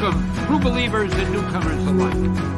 Welcome, true believers and newcomers alike.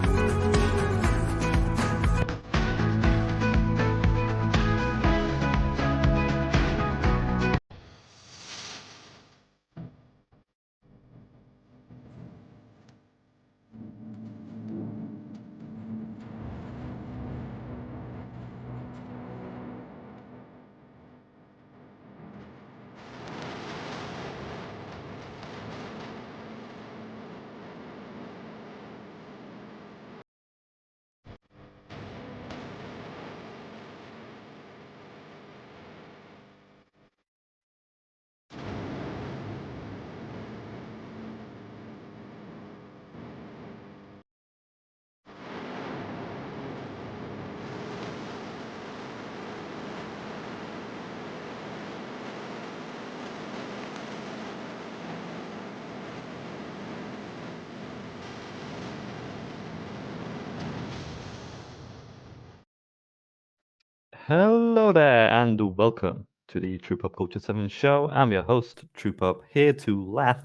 Hello there, and welcome to the True Pop Culture 7 show. I'm your host, True Pop, here to laugh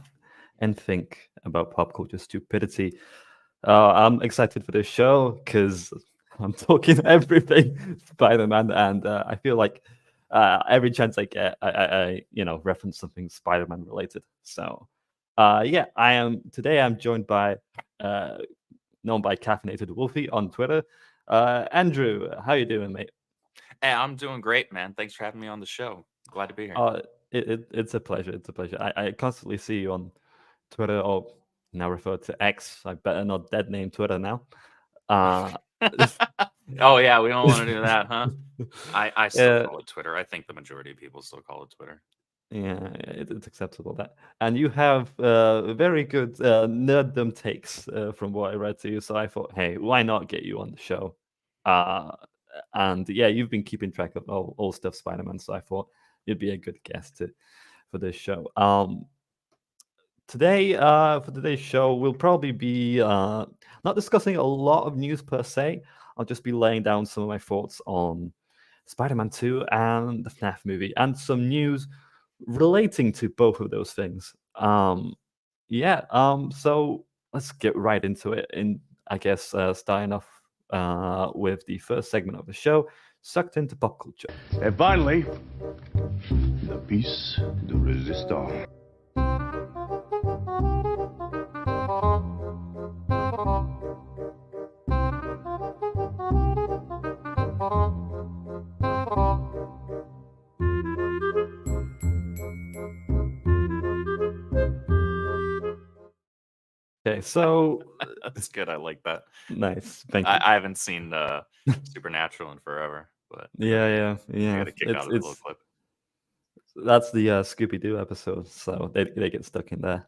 and think about pop culture stupidity. I'm excited for this show because I'm talking everything Spider-Man, and I feel like every chance I get, I reference something Spider-Man related. So, yeah, I am today. I'm joined by, uh, known by CaffeinatedWolfe on Twitter. Andrew, how you doing, mate? Hey, I'm doing great, man. Thanks for having me on the show. Glad to be here. It's a pleasure. It's a pleasure. I constantly see you on Twitter, or now referred to X. I better not dead name Twitter now. Uh, Oh yeah, we don't want to do that, huh? I still yeah, call it Twitter. I think the majority of people still call it Twitter. yeah, it's acceptable that. And you have very good nerddom takes from what I read to you. So I thought, hey, why not get you on the show? Uh, and yeah, you've been keeping track of all stuff Spider-Man. So I thought you'd be a good guest for this show. Today, for today's show, we'll probably be not discussing a lot of news per se. I'll just be laying down some of my thoughts on Spider-Man 2 and the FNAF movie, and some news relating to both of those things. So let's get right into it. And I guess starting off with the first segment of the show, sucked into pop culture. And finally, the piece de resistance. Okay, so That's good. I like that. nice, thank you. I haven't seen Supernatural in forever, but I Yeah. got a kick out of the little clip. That's the Scooby Doo episode, so they get stuck in there.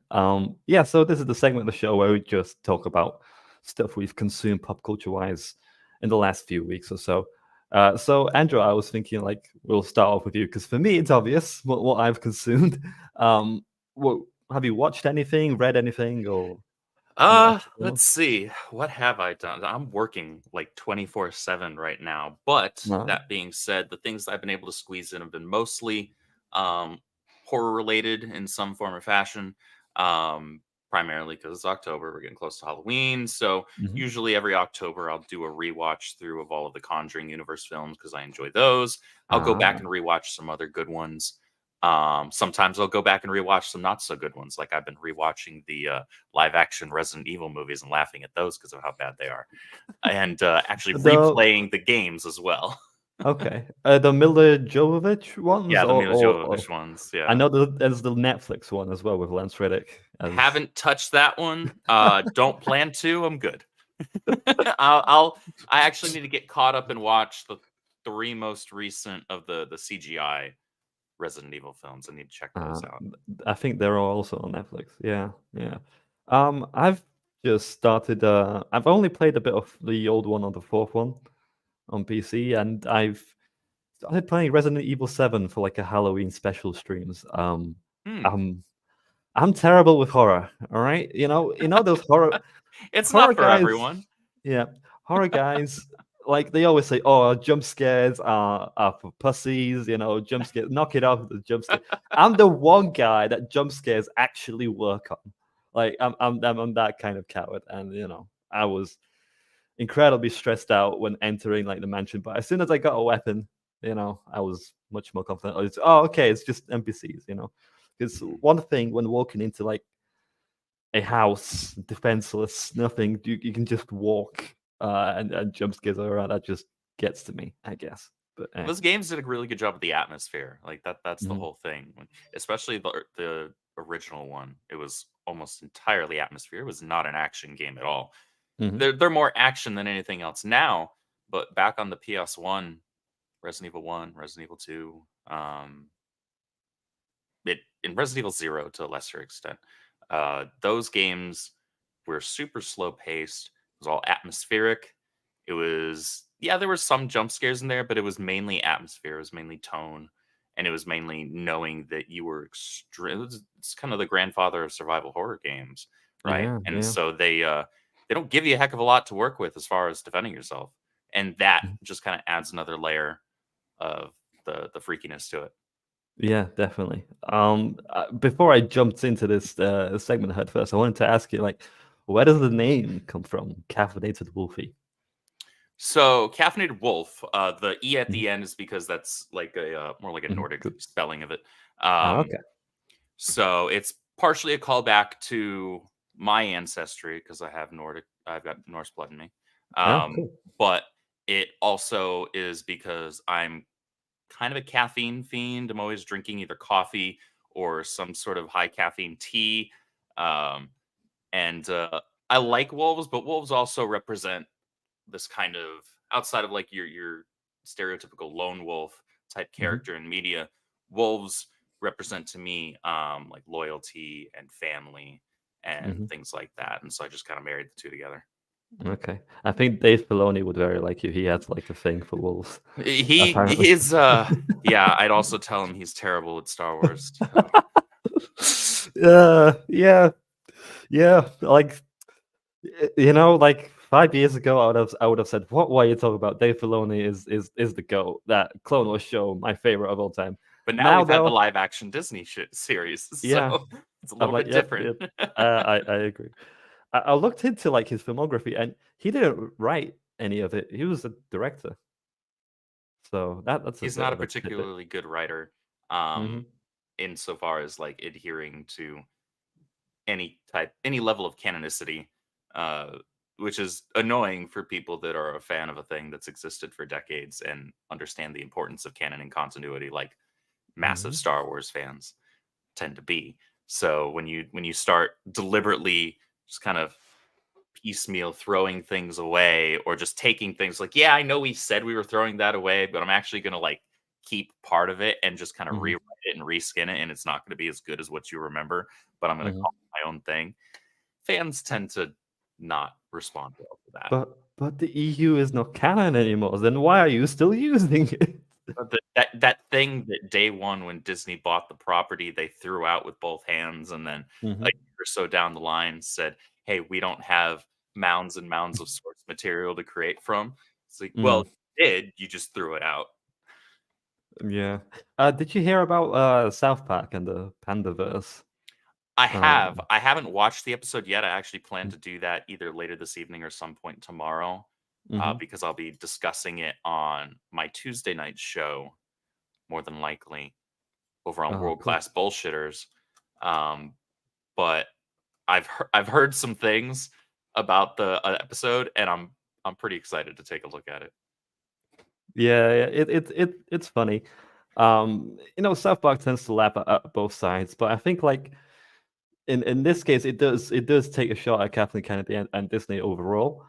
Yeah. So this is the segment of the show where we just talk about stuff we've consumed pop culture wise in the last few weeks or so. So Andrew, I was thinking like we'll start off with you because for me it's obvious what I've consumed. What have you watched anything, read anything, or interacted with Let's see. What have I done? I'm working like 24/7 right now. But anyone? that being said, the things I've been able to squeeze in have been mostly um horror related in some form or fashion. Um Primarily because it's October, we're getting close to Halloween. So No. usually every October I'll do a rewatch through of all of the Conjuring universe films because I enjoy those. I'll go back and rewatch some other good ones. Sometimes I'll go back and rewatch some not so good ones. Like I've been rewatching the live action Resident Evil movies and laughing at those because of how bad they are, and actually The replaying the games as well. Okay, the Mila Jovovich ones, Yeah, the Mila or Jovovich ones. I Yeah, know there's the Netflix one as well with Lance Reddick as. haven't touched that one. Don't plan to. I'm good. I actually need to get caught up and watch the three most recent of the CGI Resident Evil films. I need to check those out. I think they're all also on Netflix. Yeah, yeah. I've just started. I've only played a bit of the old one or the fourth one on PC, and I've started playing Resident Evil 7 for like a Halloween special streams. Hmm. I'm terrible with horror. All right, you know those It's horror not for guys. everyone. Yeah, horror guys. Like they always say, "Oh, jump scares are for pussies." Jump scares, knock it off with the jump scare. I'm the one guy that jump scares actually work on. Like I'm that kind of coward, and I was incredibly stressed out when entering like the mansion. But as soon as I got a weapon, I was much more confident. It's okay, it's just NPCs, Because one thing when walking into like a house, defenseless, nothing, you can just walk and jump scares around. That just gets to me, I guess. But Those games did a really good job with the atmosphere. Like that's the Mhm. whole thing. Especially the original one. It was almost entirely atmosphere. It was not an action game at all. Mhm. They're more action than anything else now, but back on the PS1, Resident Evil 1, Resident Evil 2, in Resident Evil 0 to a lesser extent, those games were super slow paced. It was all atmospheric. It was, yeah, there were some jump scares in there, but it was mainly atmosphere. It was mainly tone, and it was mainly knowing that you were extreme. It's kind of the grandfather of survival horror games, right? Yeah, And yeah. so they don't give you a heck of a lot to work with as far as defending yourself, and that Mhm. just kind of adds another layer of the freakiness to it. Yeah, definitely. Before I jumped into this segment head first, I wanted to ask you, like, where does the name come from? Caffeinated Wolfie. So caffeinated wolf, the e at Mhm. the end is because that's like a more like a Mhm. Nordic Good. spelling of it. Oh, Um, okay. so it's partially a callback to my ancestry because I've got Norse blood in me. Oh, Um, cool. but it also is because I'm kind of a caffeine fiend. I'm always drinking either coffee or some sort of high caffeine tea. Um, and I like wolves, but wolves also represent this kind of outside of like your stereotypical lone wolf type Mhm. character in media. Wolves represent to me like loyalty and family and Mhm. things like that, and so I just kind of married the two together. Okay. I think Dave Filoni would very like you. He has like a thing for wolves, He apparently. is yeah, I'd also tell him he's terrible at Star Wars. Yeah, yeah. Like, like 5 years ago, I would have said, "What? Why are you talking about? Dave Filoni is the goat. That Clone Wars show, my favorite of all time." But now Now we've had the though, live action Disney series, so yeah, it's a I'm little like, bit yep, different. yep. I agree. I looked into like his filmography, and he didn't write any of it. He was a director, so that's a He's bit not a of a tidbit. particularly good writer, um, Hmm. insofar as like adhering to any level of canonicity, uh, which is annoying for people that are a fan of a thing that's existed for decades and understand the importance of canon and continuity, like massive Hmm. Star Wars fans tend to be. So when you start deliberately just kind of piecemeal throwing things away or just taking things like, yeah, I know we said we were throwing that away, but I'm actually going to like keep part of it and just kind of Hmm. rewrite it and reskin it, and it's not going to be as good as what you remember, but I'm going to Hmm. call it my own thing. Fans tend to not respond well to that. But the EU is not canon anymore. Then why are you still using it? But that thing that day one when Disney bought the property, they threw out with both hands, and then a Hmm. year or so down the line said, "Hey, we don't have mounds and mounds of source material to create from." It's like, well, Mm, you did. You just threw it out. yeah. Did you hear about South Park and the Pandaverse? I have. Um, I haven't watched the episode yet. I actually plan mm, to do that either later this evening or some point tomorrow, mhm. because I'll be discussing it on my Tuesday night show, more than likely, over on Oh, World cool. Class Bullshitters. Um, but I've heard some things about the episode, and I'm pretty excited to take a look at it. Yeah, yeah, it's funny. South Park tends to lap at both sides, but I think like in this case, it does take a shot at Kathleen Kennedy and Disney overall.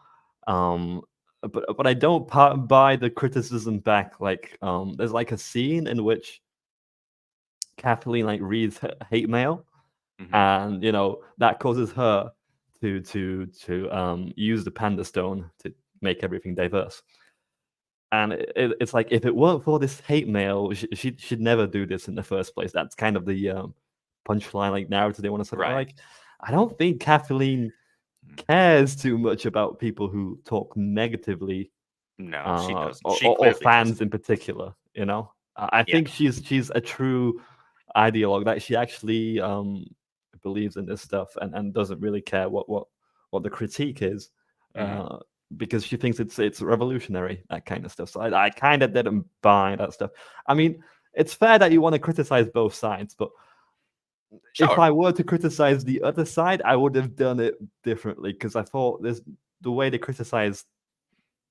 Um, but I don't buy the criticism back. Like, there's like a scene in which Kathleen like reads hate mail, Hmm. and that causes her to use the Panda Stone to make everything diverse. And it's like if it weren't for this hate mail, she'd never do this in the first place. That's kind of the punchline, like narrative they want to set up. Right. Like, I don't think Kathleen Mm. cares too much about people who talk negatively, No, she doesn't. She or clearly fans doesn't. in particular. I Yeah. think she's a true ideologue that she actually believes in this stuff and doesn't really care what the critique is, because she thinks it's revolutionary, that kind of stuff. So I kind of didn't buy that stuff. I mean, it's fair that you want to criticize both sides, but if I were to criticize the other side, I would have done it differently, because I thought the way they criticized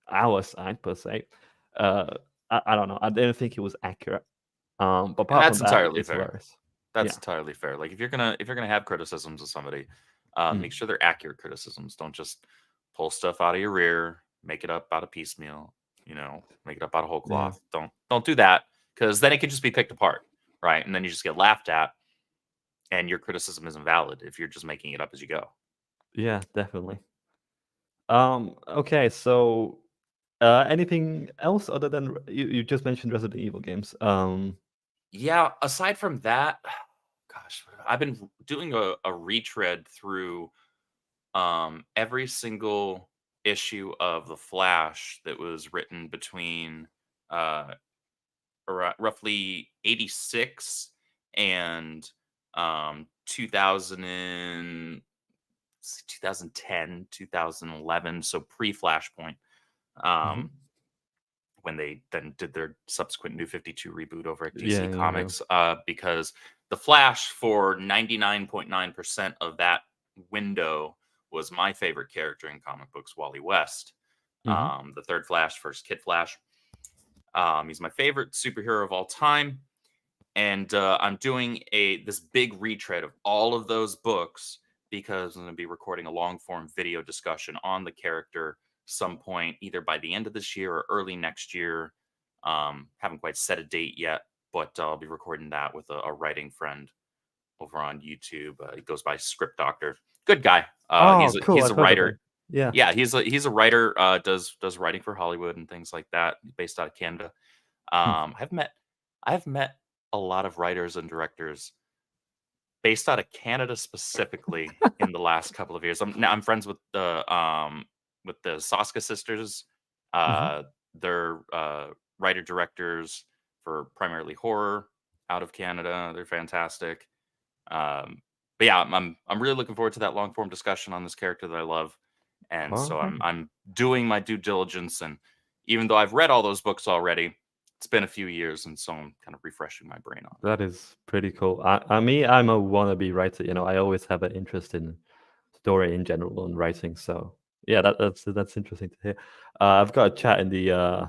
our side per se. I don't know. I didn't think it was accurate. But apart that's from that, entirely it's fair. hilarious. That's entirely fair. Like if you're gonna have criticisms of somebody, make sure they're accurate criticisms. Don't just pull stuff out of your rear, make it up out of piecemeal. Make it up out of whole cloth. Don't do that, because then it could just be picked apart, right? And then you just get laughed at, and your criticism isn't valid if you're just making it up as you go. Yeah, definitely. Okay, so anything else other than you just mentioned Resident Evil games? Yeah, aside from that, gosh, I've been doing a retread through every single issue of The Flash that was written between roughly 86 and 2010, 2011, so pre-Flashpoint, when they then did their subsequent New 52 reboot over at DC Comics, because The Flash, for 99.9% of that window, was my favorite character in comic books, Wally West. The third Flash, first Kid Flash. He's my favorite superhero of all time. And I'm doing this big retread of all of those books, because I'm going to be recording a long-form video discussion on the character some point, either by the end of this year or early next year. Haven't quite set a date yet, but I'll be recording that with a writing friend over on YouTube. He goes by Script Doctor. Good guy. Cool. He's a writer. Yeah, he's a writer. Does writing for Hollywood and things like that. Based out of Canada. I've met a lot of writers and directors based out of Canada specifically in the last couple of years. I'm friends with the Soska sisters. They're writer directors for primarily horror out of Canada. They're fantastic. But yeah, I'm really looking forward to that long form discussion on this character that I love. And so I'm doing my due diligence, and even though I've read all those books already, it's been a few years, and so I'm kind of refreshing my brain on it. that is pretty cool. I'm a wannabe writer. I always have an interest in story in general and writing. So yeah, that's interesting to hear. I've got a chat in the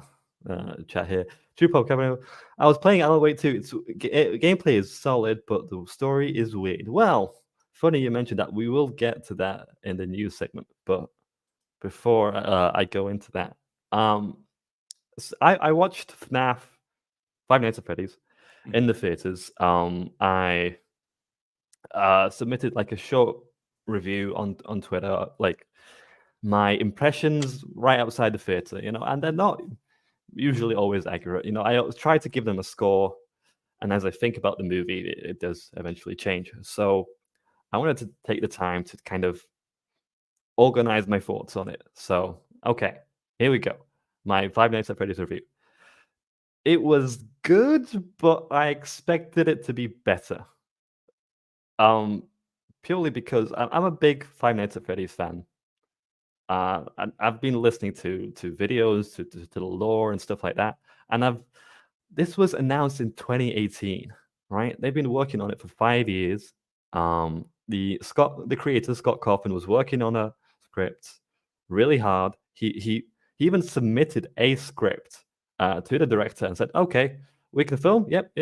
chat here. True Kevin, I was playing Alan Wake 2. It's gameplay is solid, but the story is weird. Well, funny you mentioned that. We will get to that in the news segment, but before I go into that, I watched FNAF Five Nights at Freddy's in the theaters. I submitted like a short review on Twitter, like my impressions right outside the theater, and they're not usually always accurate. I always try to give them a score, and as I think about the movie, it does eventually change. So I wanted to take the time to kind of organize my thoughts on it. So, okay, here we go. My Five Nights at Freddy's review. It was good, but I expected it to be better. Purely because I'm a big Five Nights at Freddy's fan. I've been listening to videos, to the lore and stuff like that, and this was announced in 2018, right? They've been working on it for 5 years. The creator Scott Cawthon was working on a script really hard. He even submitted a script to the director and said, "Okay, we can film. Yep."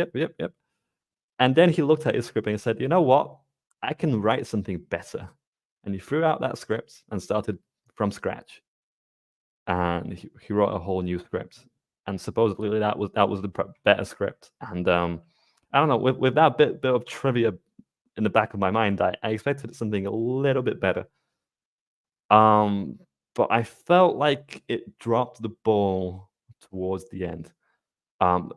And then he looked at his script and he said, "You know what? I can write something better." And he threw out that script and started from scratch. And he wrote a whole new script. And supposedly that was the better script. And I don't know, with that bit of trivia in the back of my mind, I expected something a little bit better. But I felt like it dropped the ball towards the end. But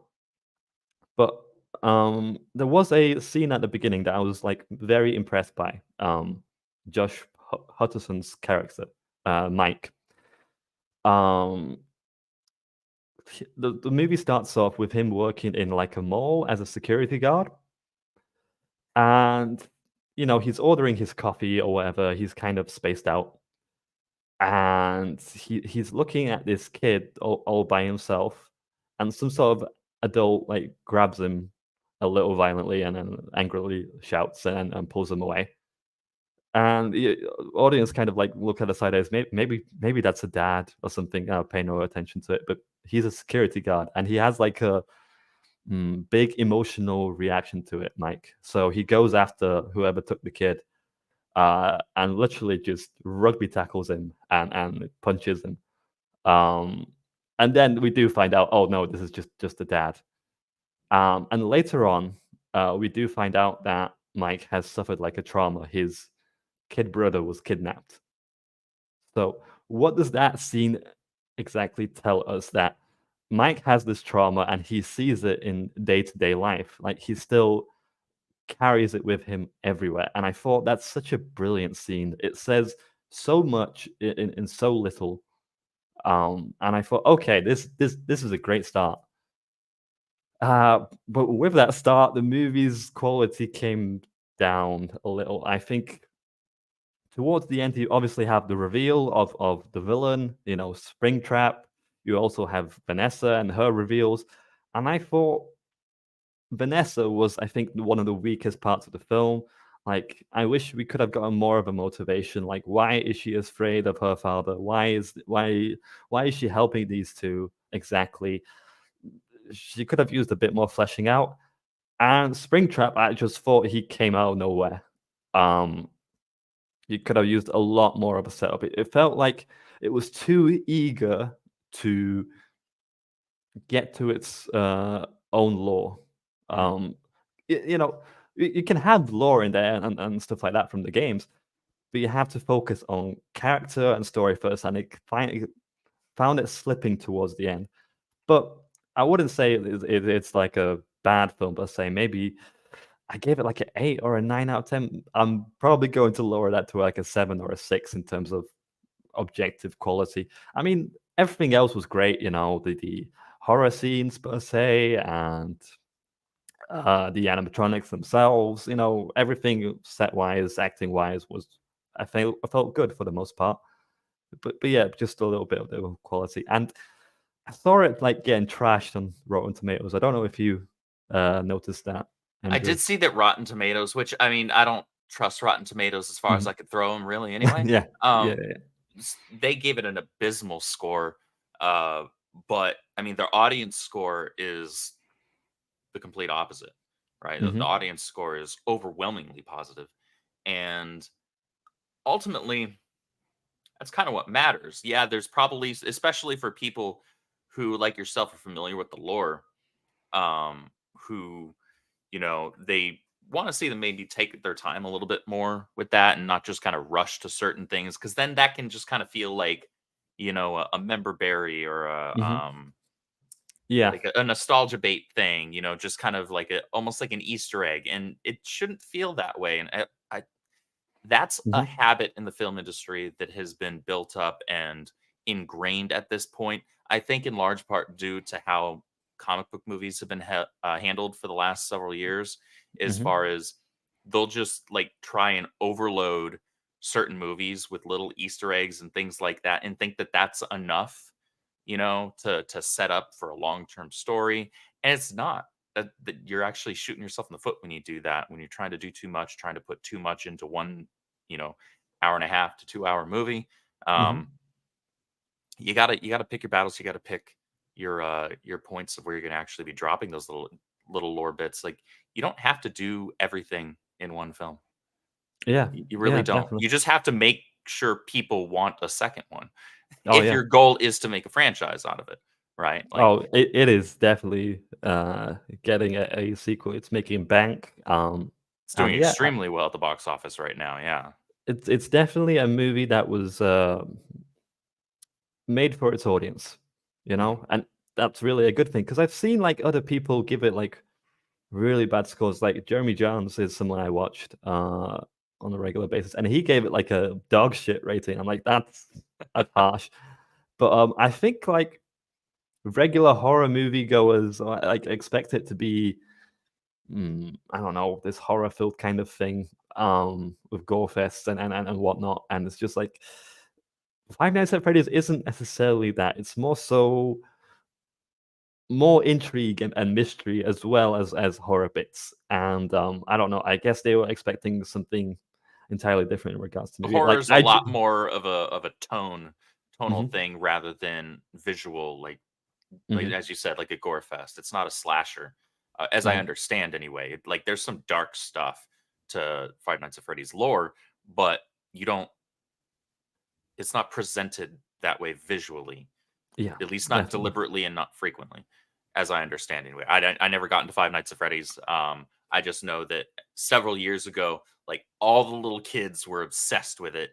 there was a scene at the beginning that I was like very impressed by. Josh Hutcherson's character, Mike. The movie starts off with him working in like a mall as a security guard, and he's ordering his coffee or whatever. He's kind of spaced out, and he's looking at this kid all by himself, and some sort of adult like grabs him a little violently and then angrily shouts and pulls him away. And the audience kind of like look at the side as maybe that's a dad or something. Pay no attention to it, but he's a security guard and he has like a big emotional reaction to it, Mike. So he goes after whoever took the kid, and literally just rugby tackles him and punches him. And then we do find out, oh no, this is just a dad. And later on, we do find out that Mike has suffered like a trauma. His kid brother was kidnapped. So what does that scene exactly tell us? That Mike has this trauma and he sees it in day-to-day life. Like he still carries it with him everywhere. And I thought that's such a brilliant scene. It says so much in so little. And I thought, okay, this is a great start. But with that start, the movie's quality came down a little. I think towards the end, you obviously have the reveal of the villain, Springtrap. You also have Vanessa and her reveals. And I thought Vanessa was, I think, one of the weakest parts of the film. Like, I wish we could have gotten more of a motivation. Like, why is she afraid of her father? Why is she helping these two exactly? She could have used a bit more fleshing out. And Springtrap, I just thought he came out of nowhere. You could have used a lot more of a setup. It felt like it was too eager to get to its own lore. You can have lore in there and stuff like that from the games, but you have to focus on character and story first, and it found it slipping towards the end. But I wouldn't say it's like a bad film per se. Maybe I gave it like an 8 or a 9 out of 10. I'm probably going to lower that to like a 7 or a 6 in terms of objective quality. I mean, everything else was great, the horror scenes per se, and the animatronics themselves, everything set-wise, acting-wise I felt good for the most part. But yeah, just a little bit of the quality. And I saw it like getting trashed on Rotten Tomatoes. I don't know if you noticed that. I did see that Rotten Tomatoes, which I mean, I don't trust Rotten Tomatoes as far as I could throw them, really. Anyway, yeah. They gave it an abysmal score, but I mean, their audience score is the complete opposite, right? The audience score is overwhelmingly positive, and ultimately, that's kind of what matters. Yeah, there's probably, especially for people who, like yourself, are familiar with the lore, who they want to see them maybe take their time a little bit more with that and not just kind of rush to certain things, because then that can just kind of feel like a member berry or like a nostalgia bait thing, just kind of like almost like an Easter egg, and it shouldn't feel that way. And that's a habit in the film industry that has been built up and ingrained at this point, I think in large part due to how comic book movies have been handled for the last several years, as far as they'll just like try and overload certain movies with little Easter eggs and things like that and think that that's enough, to set up for a long-term story. And it's not. That you're actually shooting yourself in the foot when you do that, when you're trying to do too much, trying to put too much into one, hour and a half to 2 hour movie. You gotta pick your battles. You gotta pick your points of where you're gonna actually be dropping those little lore bits. Like, you don't have to do everything in one film. Yeah. You really don't. Definitely. You just have to make sure people want a second one. Oh, if your goal is to make a franchise out of it, right? Like, it is definitely getting a sequel. It's making bank. It's doing extremely well at the box office right now. Yeah. It's definitely a movie that was made for its audience, and that's really a good thing, because I've seen like other people give it like really bad scores. Like Jeremy Jones is someone I watched on a regular basis, and he gave it like a dog shit rating. I'm like, that's harsh. But I think like regular horror movie goers like expect it to be I don't know, this horror filled kind of thing. with Gore Fest and whatnot, and it's just like Five Nights at Freddy's isn't necessarily that. It's more so more intrigue and mystery as well as horror bits. And I don't know. I guess they were expecting something entirely different in regards to maybe like Horror's a lot more of a tonal Mhm. thing rather than visual, like Mhm. as you said, like a gore fest. It's not a slasher, as I Right. understand anyway. Like there's some dark stuff to Five Nights at Freddy's lore, but you don't. It's not presented that way visually, Yeah, at least not definitely. deliberately and not frequently, as I understand anyway. I never got into Five Nights at Freddy's. I just know that several years ago, like all the little kids were obsessed with it.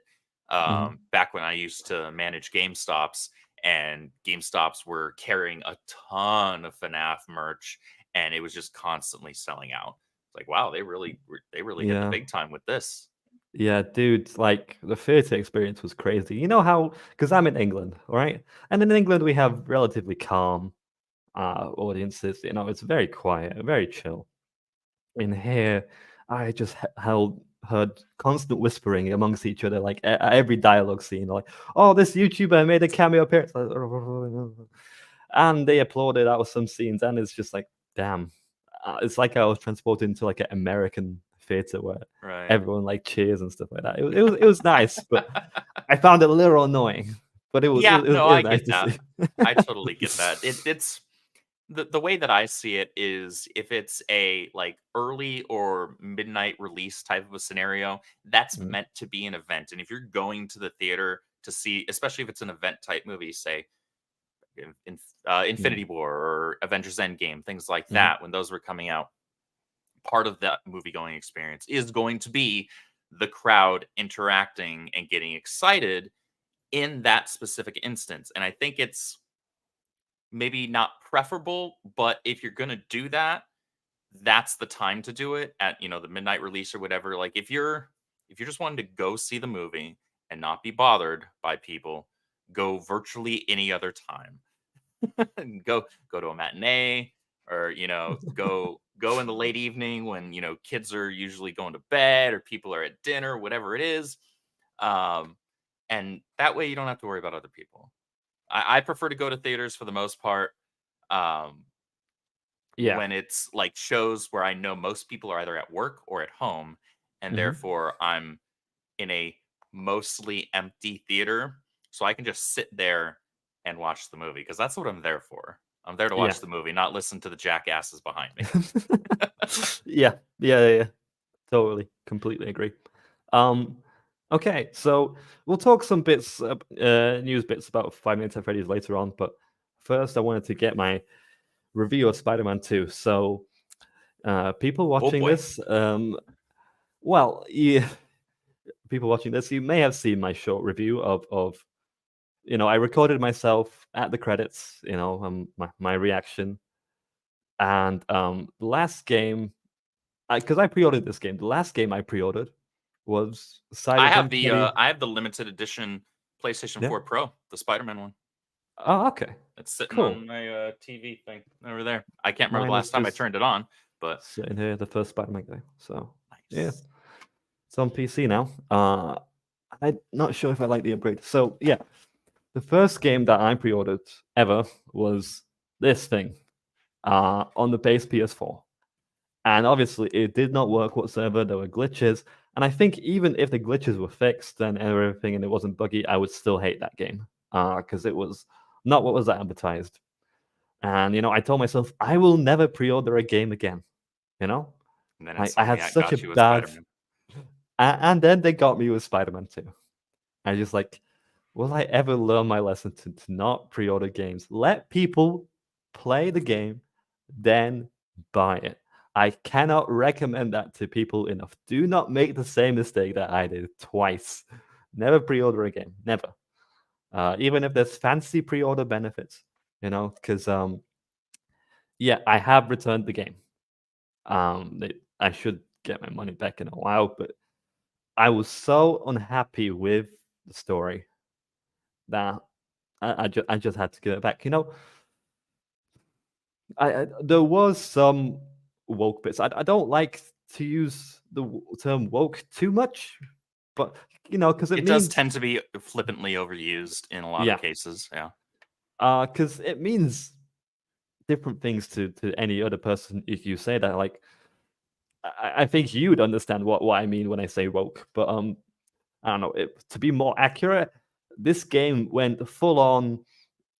Mhm. Back when I used to manage GameStops, and GameStops were carrying a ton of FNAF merch, and it was just constantly selling out. It's like, wow, they really hit the Yeah. big time with this. Yeah, dude, like the theater experience was crazy. You know how, because I'm in England, all right? And in England, we have relatively calm audiences. You know, it's very quiet, very chill. In here, I just heard constant whispering amongst each other, like at every dialogue scene, like, "Oh, this YouTuber made a cameo appearance," and they applauded out some scenes, and it's just like, damn, it's like I was transported into like an American theater where Right. everyone like cheers and stuff like that. It was nice, but I found it a little annoying. But Yeah, no, it I was nice get to that. see. I totally get that. It's the way that I see it is if it's a like early or midnight release type of a scenario, that's Mm, meant to be an event. And if you're going to the theater to see, especially if it's an event type movie, say yeah. Infinity War or Avengers Endgame, things like Mhm. that, when those were coming out, part of that movie going experience is going to be the crowd interacting and getting excited in that specific instance. And I think it's maybe not preferable, but if you're going to do that, that's the time to do it at, the midnight release or whatever. Like if you're just wanting to go see the movie and not be bothered by people, go virtually any other time. Go to a matinee, or go in the late evening when kids are usually going to bed or people are at dinner, whatever it is. Um and that way you don't have to worry about other people. I prefer to go to theaters for the most part. Um, Yeah. when it's like shows where I know most people are either at work or at home, and Mhm. therefore I'm in a mostly empty theater, so I can just sit there and watch the movie because that's what I'm there for. I'm there to Yeah. watch the movie, not listen to the jackasses behind me. Yeah. Yeah. Totally. Completely agree. Um, okay, so we'll talk some bits, news bits about Five Nights at Freddy's later on, but first I wanted to get my review of Spider-Man 2. So, people Oh watching boy. this, well, yeah, people watching this, you may have seen my short review of I recorded myself at the credits, my reaction, and the last game, because I pre-ordered this game, the last game I pre-ordered was Cyberpunk 20. I have the limited edition PlayStation Yeah. 4 Pro, the Spider-Man one. Oh, okay. It's sitting Cool. on my TV thing over there. I can't remember the Mine is last time I just turned it on, but sitting here, the first Spider-Man game. So yeah, nice. it's on PC now. I'm not sure if I like the upgrade. So yeah, the first game that I pre-ordered ever was this thing on the base PS4. And obviously, it did not work whatsoever. There were glitches. And I think even if the glitches were fixed and everything and it wasn't buggy, I would still hate that game because it was not what was advertised. And, I told myself, I will never pre order a game again. You know, And then I had Insomniac such a got you with bad. Spider-Man. And then they got me with Spider Man 2. I just like, will I ever learn my lesson to not pre order games? Let people play the game, then buy it. I cannot recommend that to people enough. Do not make the same mistake that I did twice. Never pre order a game. Never. Even if there's fancy pre order benefits, because, yeah, I have returned the game. I should get my money back in a while, but I was so unhappy with the story that I just had to give it back. There was some woke bits. I don't like to use term woke too much, but because It it does means tend to be flippantly overused in a lot yeah, of cases. Yeah. because it means different things to any other person if you say that. Like, I think you would understand what I mean when I say woke, but I don't know. To be more accurate, this game went full on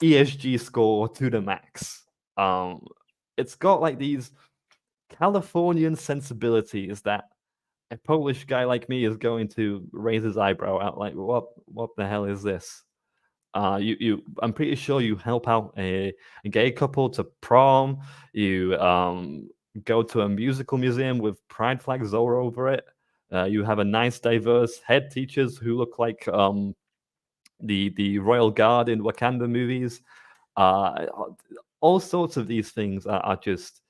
ESG score to the max. It's got like these Californian sensibilities that a Polish guy like me is going to raise his eyebrow at. Like, what the hell is this? I'm pretty sure you help out a gay couple to prom. You go to a musical museum with pride flags all over it. You have a nice, diverse head teachers who look like the royal guard in Wakanda movies. All sorts of these things are just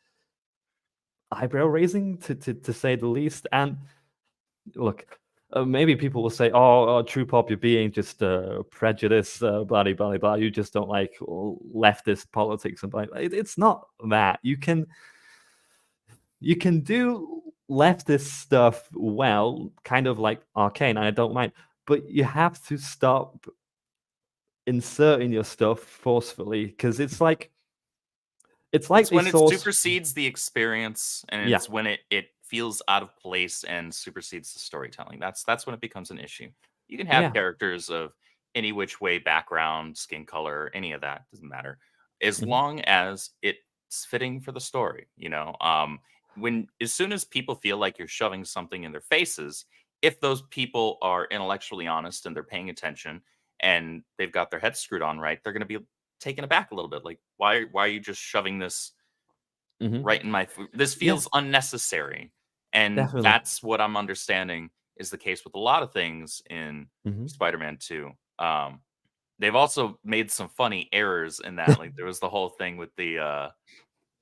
eyebrow raising to say the least. And look, maybe people will say, "Oh, True Pop, you're being just prejudiced, blah blah blah. You just don't like leftist politics and blah." It's not that. You can do leftist stuff well, kind of like Arcane, and I don't mind, but you have to stop inserting your stuff forcefully because it's like It's the when it source. supersedes the experience, and Yeah. it's when it feels out of place and supersedes the storytelling. That's when it becomes an issue. You can have Yeah. characters of any which way background, skin color, any of that doesn't matter, as Mhm. long as it's fitting for the story. When as soon as people feel like you're shoving something in their faces, if those people are intellectually honest and they're paying attention and they've got their heads screwed on right, they're going to be taken aback a little bit. Like, why are you just shoving this Mhm. right in my food? This Yeah. feels unnecessary. And Definitely. that's what I'm understanding is the case with a lot of things in Mhm. Spider-Man 2. They've also made some funny errors in that. Like there was the whole thing with the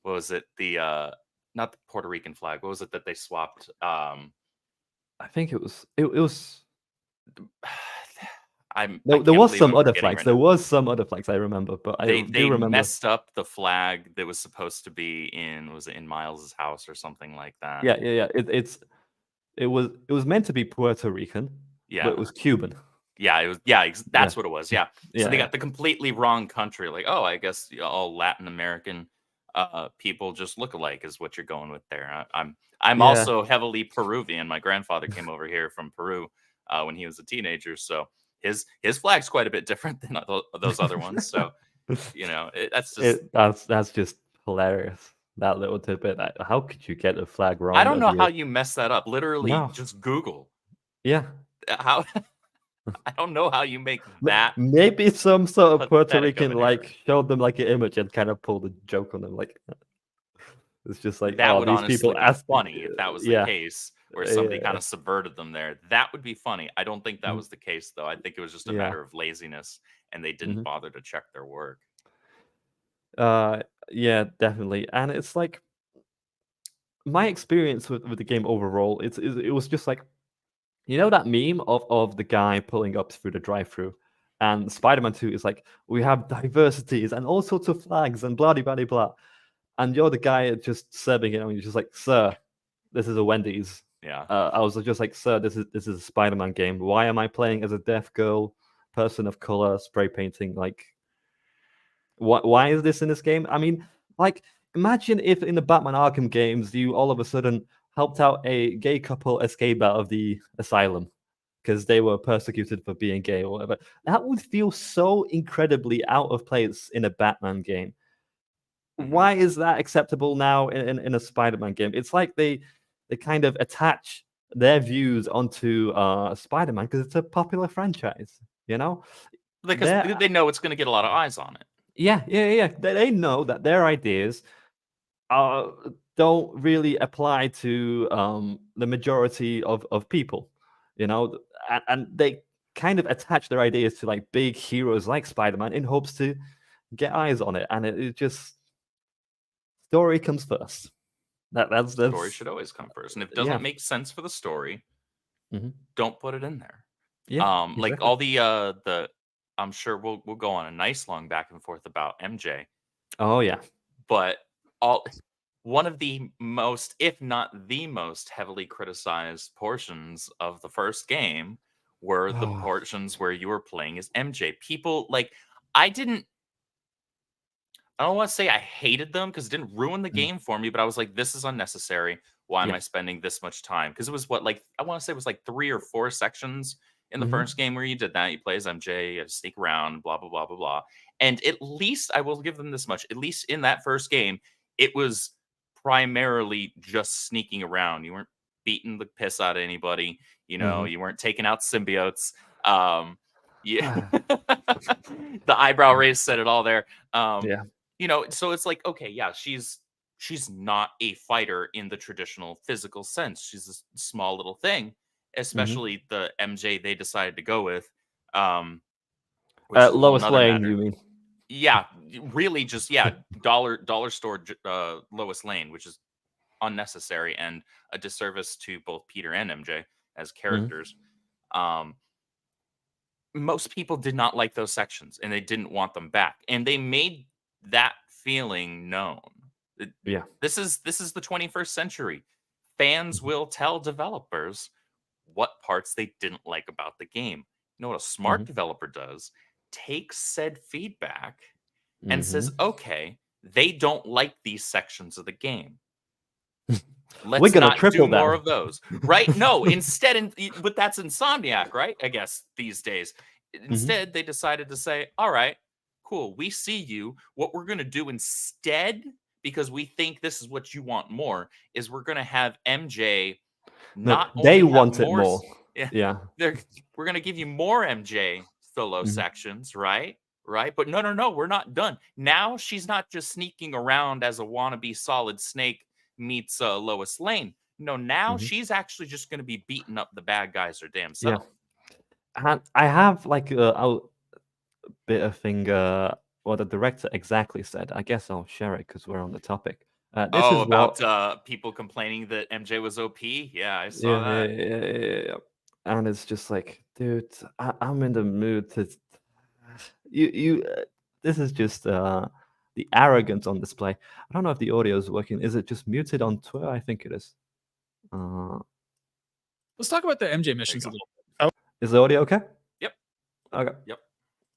what was it? The not the Puerto Rican flag. What was it that they swapped? I think it was. I There can't was believe some I'm other forgetting flags. right There now. was some other flags I remember, but I They do remember. messed up the flag that was supposed to be in, was it in Miles's house or something like that? Yeah. It was meant to be Puerto Rican, but it Yeah. was Cuban. Yeah, it was. That's what it was. Yeah. So they Yeah. got the completely wrong country. Like, oh, I guess all Latin American people just look alike is what you're going with there. I'm Yeah. also heavily Peruvian. My grandfather came over here from Peru when he was a teenager, so his flag's quite a bit different than those other ones. So that's just. That's just hilarious. That little tidbit. How could you get a flag wrong? I don't know of how your- you mess that up. Literally, No. just Google Yeah. how. I don't know how you make that Maybe some sort of Puerto pathetic of Rican an error. showed them like an image and kind of pulled a joke on them. Like it's just like, That oh, would these people honestly be ask. funny if that was the Yeah. case, where somebody kind Yeah. of subverted them there. That would be funny. I don't think that Mhm. was the case, though. I think it was just a Yeah. matter of laziness, and they didn't Mhm. bother to check their work. Yeah, definitely. And it's like my experience with the game overall. It was just like that meme of the guy pulling up through the drive-through, and Spider-Man 2 is like, we have diversities and all sorts of flags and blah blah blah blah, and you're the guy just serving it, and you're just like, sir, this is a Wendy's. Yeah. I was just like, sir, this is a Spider-Man game. Why am I playing as a deaf girl, person of color, spray painting? Like, why is this in this game? I mean, like, imagine if in the Batman Arkham games you all of a sudden helped out a gay couple escape out of the asylum because they were persecuted for being gay or whatever. That would feel so incredibly out of place in a Batman game. Mhm. Why is that acceptable now in a Spider-Man game? It's like they kind of attach their views onto Spider-Man because it's a popular franchise, Because they know it's going to get a lot of eyes on it. Yeah. They know that their ideas don't really apply to the majority of people, and they kind of attach their ideas to like big heroes like Spider-Man in hopes to get eyes on it, and it just story comes first. That's Story should always come first, and if it doesn't yeah. make sense for the story, Mhm. don't put it in there. Yeah, Like exactly. all the I'm sure we'll go on a nice long back and forth about MJ, Oh yeah. but all one of the most, if not the most heavily criticized portions of the first game were the Oh. portions where you were playing as MJ. People like, I don't want to say I hated them because it didn't ruin the game for me, but I was like, this is unnecessary. Why am Yeah. I spending this much time? Because it was what, like, I want to say it was like 3 or 4 sections in the Mhm. first game where you did that. You play as MJ, you had to sneak around, blah, blah, blah, blah, blah. And at least I will give them this much. At least in that first game, it was primarily just sneaking around. You weren't beating the piss out of anybody. You know, you weren't taking out symbiotes. Yeah. The eyebrow raise said it all there. Yeah. You know, so it's like, okay, yeah, she's not a fighter in the traditional physical sense. She's a small little thing, especially the MJ they decided to go with, which is a whole Lois nother Lane, matter. you mean? Yeah, really, just dollar store Lois Lane, which is unnecessary and a disservice to both Peter and MJ as characters. Most people did not like those sections and they didn't want them back, and they made that feeling known. Yeah. This is the 21st century. Fans will tell developers what parts they didn't like about the game. You know what a smart developer does? Takes said feedback and says, okay, they don't like these sections of the game. Let's gonna not triple do more down. of those, right? No, instead, but that's Insomniac, right? I guess these days. Instead, they decided to say, all right, cool, we see you. What we're going to do instead, because we think this is what you want more, is we're going to have MJ not No, they only have want it more. Yeah. we're going to give you more MJ solo sections, right? Right? But no, we're not done. Now she's not just sneaking around as a wannabe Solid Snake meets Lois Lane. No, now she's actually just going to be beating up the bad guys her damn self. And I have like a bit of thing what the director exactly said. I guess I'll share it because we're on the topic. This is about people complaining that MJ was OP. Yeah, I saw that. Yeah. And it's just like, dude, I'm in the mood to you. This is just the arrogance on display. I don't know if the audio is working. Is it just muted on Twitter? I think it is. Let's talk about the MJ missions a little bit. Is the audio okay? Yep. Okay. Yep.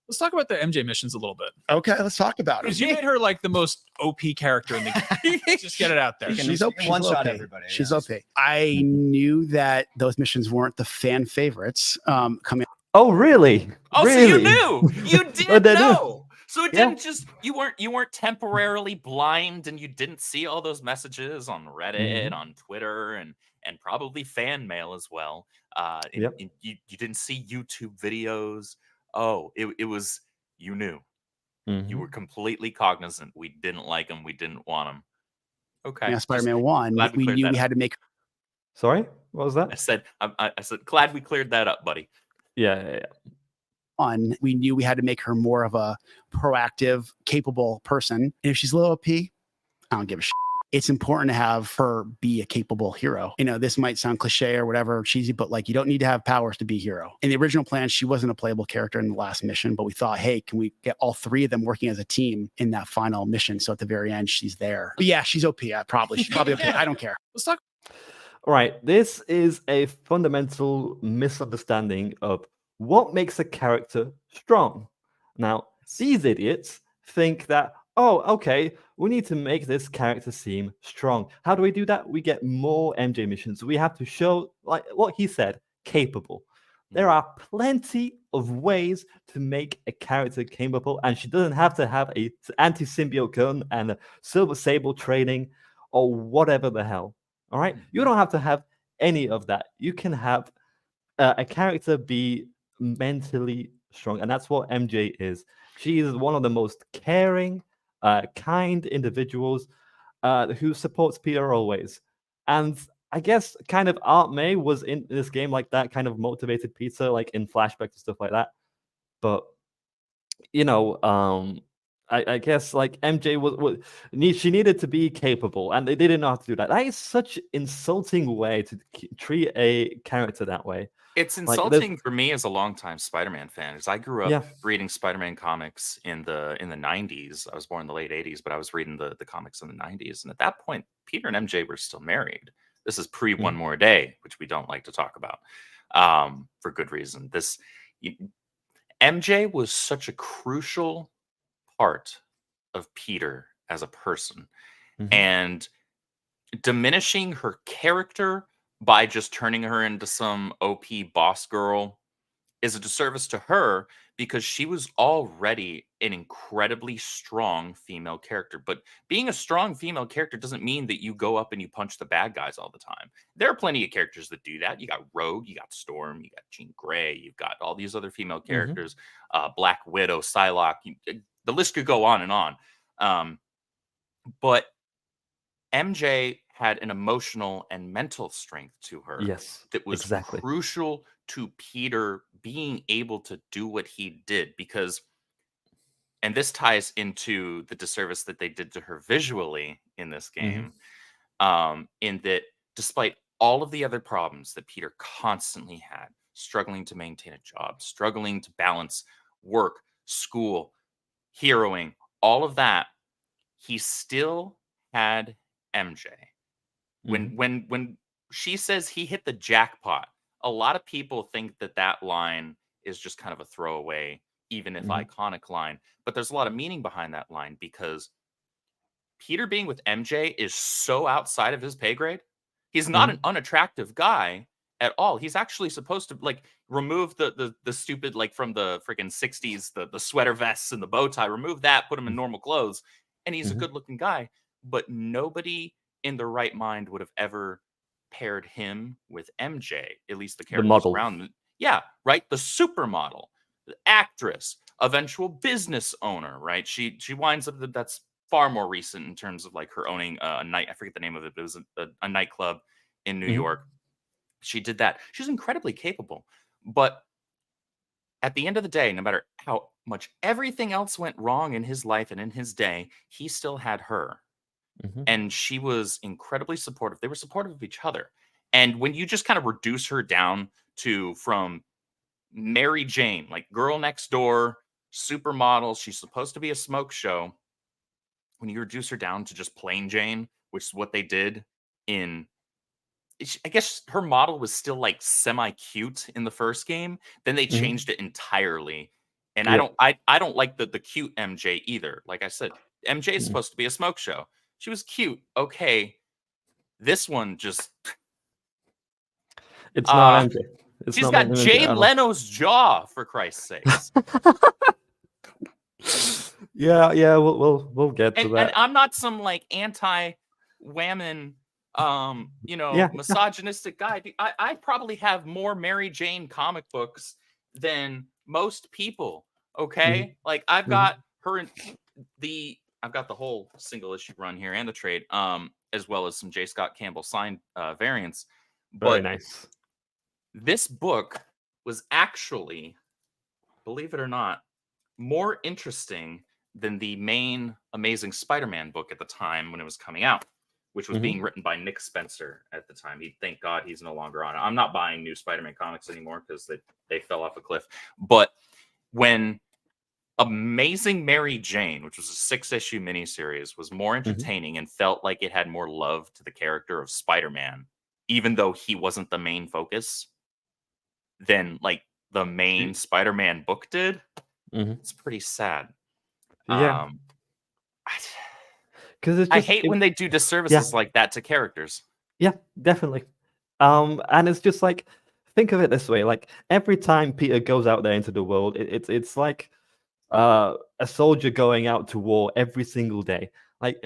Let's talk about the MJ missions a little bit. Okay, let's talk about it. Because you made her like the most OP character in the game. Just get it out there. She's OP. One shot OP. everybody. She's OP. I knew that those missions weren't the fan favorites coming. Oh, really? Oh, really? so you knew. You did they knew. know. So it didn't just you weren't temporarily blind and you didn't see all those messages on Reddit, on Twitter, and probably fan mail as well. You didn't see YouTube videos. Oh, it was, you knew. You were completely cognizant. We didn't like them. We didn't want them. Okay. Yeah, Spider-Man 1, glad we we cleared knew that we had to make. Sorry, what was I that? said glad we cleared that up, buddy. Yeah. On, we knew we had to make her more of a proactive, capable person. And if she's a little OP, I don't give a shit. It's important to have her be a capable hero. You know, this might sound cliche or whatever, cheesy, but like you don't need to have powers to be a hero. In the original plan, she wasn't a playable character in the last mission, but we thought, hey, can we get all 3 of them working as a team in that final mission? So at the very end, she's there. But yeah, she's OP. She's probably OP. I don't care. Let's talk. All right. This is a fundamental misunderstanding of what makes a character strong. Now, these idiots think that, oh, okay, we need to make this character seem strong. How do we do that? We get more MJ missions. We have to show, like what he said, capable. There are plenty of ways to make a character capable, and she doesn't have to have a anti-symbiote gun and a silver sable training or whatever the hell. All right? You don't have to have any of that. You can have a character be mentally strong, and that's what MJ is. She is one of the most caring, kind individuals who supports Peter always. And I guess kind of Aunt May was in this game like that, kind of motivated Peter, like in flashbacks and stuff like that. But you know, I guess like MJ she needed to be capable, and they didn't know how to do that. That is such insulting way to treat a character that way. It's Like, there's- insulting for me as a longtime Spider-Man fan, because I grew up Yeah. reading Spider-Man comics in the 90s. I was born in the late 80s, but I was reading the comics in the 90s. And at that point, Peter and MJ were still married. This is pre One More Day, which we don't like to talk about for good reason. MJ was such a crucial part of Peter as a person. Mhm. And diminishing her character by just turning her into some OP boss girl is a disservice to her, because she was already an incredibly strong female character. But being a strong female character doesn't mean that you go up and you punch the bad guys all the time. There are plenty of characters that do that. You got Rogue, you got Storm, you got Jean Grey, you've got all these other female characters, Black Widow, Psylocke. The list could go on and on. But MJ had an emotional and mental strength to her Yes, that was exactly. crucial to Peter being able to do what he did, because, and this ties into the disservice that they did to her visually in this game, in that despite all of the other problems that Peter constantly had, struggling to maintain a job, struggling to balance work, school, heroing, all of that, he still had MJ. When she says he hit the jackpot, a lot of people think that line is just kind of a throwaway, even if iconic line. But there's a lot of meaning behind that line, because Peter being with MJ is so outside of his pay grade. He's not an unattractive guy at all. He's actually supposed to like remove the stupid, like from the freaking 60s, the sweater vests and the bow tie, remove that, put him in normal clothes, and he's a good looking guy. But nobody in their right mind would have ever paired him with MJ, at least the characters model. around him. Yeah, right. The supermodel, the actress, eventual business owner, right? She winds up that's far more recent in terms of like her owning a night. I forget the name of it, but it was a nightclub in New York. She did that. She's incredibly capable. But at the end of the day, no matter how much everything else went wrong in his life and in his day, he still had her. And she was incredibly supportive. They were supportive of each other. And when you just kind of reduce her down to from Mary Jane, like girl next door, supermodel, she's supposed to be a smoke show. When you reduce her down to just plain Jane, which is what they did in, I guess her model was still like semi-cute in the first game. Then they changed it entirely. And I don't like the cute MJ either. Like I said, MJ is supposed to be a smoke show. She was cute. Okay. This one just... It's not MJ. She's got Jay Leno's jaw, for Christ's sakes. Yeah, we'll get to that. And I'm not some like anti-women, misogynistic guy. I probably have more Mary Jane comic books than most people. Okay, like I've got her in I've got the whole single issue run here and the trade, as well as some J. Scott Campbell signed variants. Very nice. This book was actually, believe it or not, more interesting than the main Amazing Spider-Man book at the time when it was coming out, which was being written by Nick Spencer at the time. Thank God he's no longer on it. I'm not buying new Spider-Man comics anymore because they fell off a cliff. But when Amazing Mary Jane, which was a 6-issue miniseries, was more entertaining and felt like it had more love to the character of Spider-Man, even though he wasn't the main focus, than like the main Spider-Man book did, it's pretty sad. Yeah. Because I hate when they do disservices like that to characters. Yeah, definitely. And it's just like, think of it this way: like every time Peter goes out there into the world, it's like a soldier going out to war every single day. Like,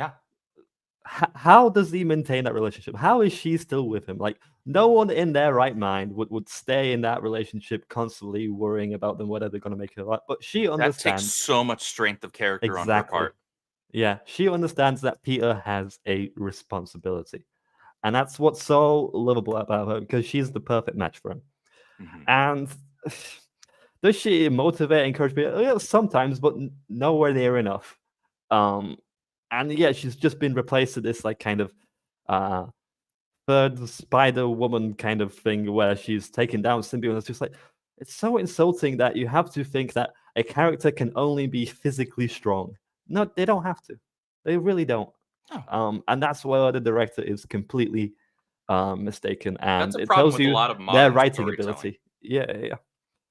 how does he maintain that relationship? How is she still with him? Like, no one in their right mind would stay in that relationship constantly worrying about them, whether they're going to make it or not. But she understands. That takes so much strength of character on her part. Yeah, she understands that Peter has a responsibility. And that's what's so lovable about her, because she's the perfect match for him. And does she motivate, encourage Peter? Sometimes, but nowhere near enough. And yeah, she's just been replaced with this like kind of third Spider Woman kind of thing where she's taken down symbiote. It's just like it's so insulting that you have to think that a character can only be physically strong. No, they don't have to. They really don't. And that's where the director is completely mistaken, and That's a it problem tells with a you lot of their modern writing storytelling. ability. Yeah.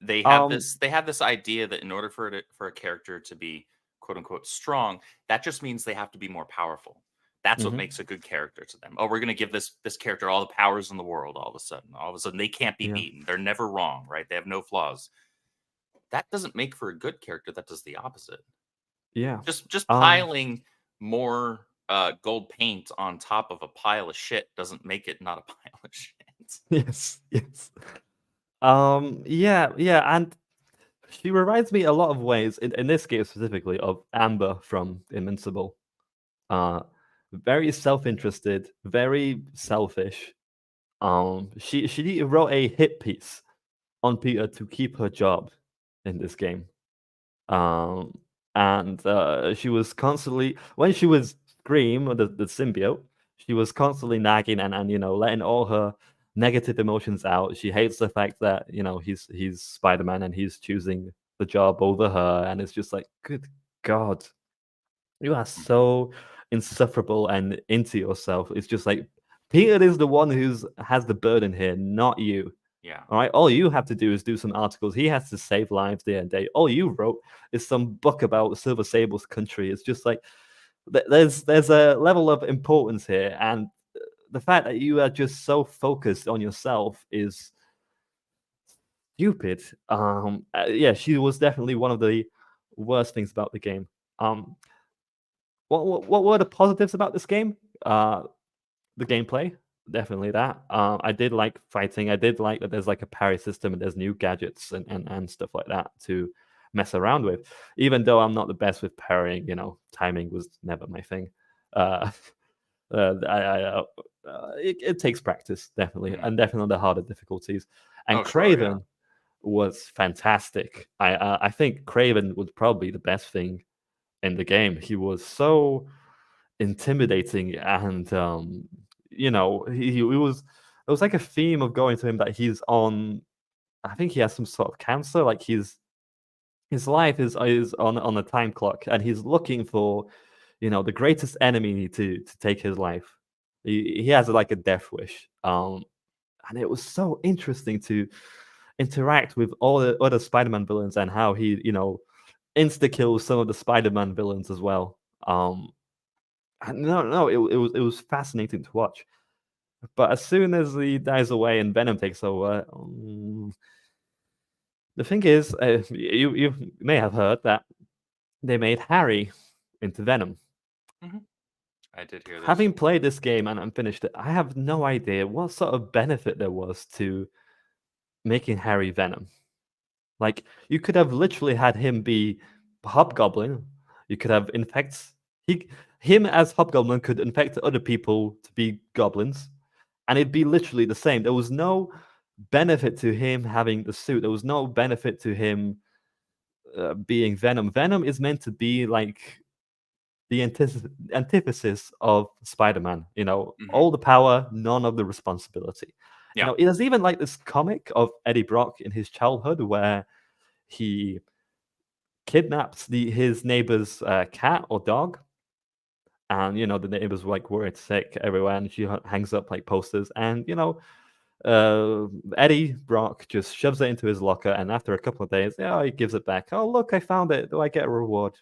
They have Um, this idea that in order for a character to be quote unquote strong, that just means they have to be more powerful. That's what Mhm. makes a good character to them. Oh, we're gonna give this character all the powers in the world. All of a sudden, they can't be Yeah. beaten. They're never wrong, right? They have no flaws. That doesn't make for a good character. That does the opposite. Yeah. Just Um, piling more gold paint on top of a pile of shit doesn't make it not a pile of shit. yes. Yeah, and she reminds me a lot of ways, in this game specifically, of Amber from Invincible. Very self-interested, very selfish. She wrote a hit piece on Peter to keep her job in this game. Um, and she was constantly when she was Scream, the symbiote, she was constantly nagging and letting all her negative emotions out. She hates the fact that he's Spider-Man and he's choosing the job over her, and it's just like, good God, you are so insufferable and into yourself. It's just like Peter is the one who's has the burden here, not you. Yeah. All right. All you have to do is do some articles. He has to save lives day and day. All you wrote is some book about Silver Sable's country. It's just like there's a level of importance here, and the fact that you are just so focused on yourself is stupid. Yeah, she was definitely one of the worst things about the game. What were the positives about this game? The gameplay, definitely that. I did like fighting. I did like that there's like a parry system and there's new gadgets and stuff like that to mess around with. Even though I'm not the best with parrying, timing was never my thing. Uh, it takes practice, definitely, and definitely the harder difficulties. And Oh, sure, yeah. Craven was fantastic. I think Craven was probably the best thing in the game. He was so intimidating, and he was. It was like a theme of going to him that he's on. I think he has some sort of cancer. Like his life is on a time clock, and he's looking for, the greatest enemy to take his life. He has like a death wish. And it was so interesting to interact with all the other Spider-Man villains and how he, insta kills some of the Spider-Man villains as well. No, it was fascinating to watch. But as soon as he dies away and Venom takes over, the thing is, you may have heard that they made Harry into Venom. I did hear this. Having played this game and finished it, I have no idea what sort of benefit there was to making Harry Venom. Like, you could have literally had him be Hobgoblin. You could have him as Hobgoblin could infect other people to be goblins, and it'd be literally the same. There was no benefit to him having the suit. There was no benefit to him being Venom. Venom is meant to be like the antithesis of Spider-Man. All the power, none of the responsibility. Yeah. There's even like this comic of Eddie Brock in his childhood where he kidnaps his neighbor's cat or dog, and the neighbors like worried sick everywhere, and she hangs up like posters, and Eddie Brock just shoves it into his locker, and after a couple of days, he gives it back. Oh, look, I found it. Do I get a reward?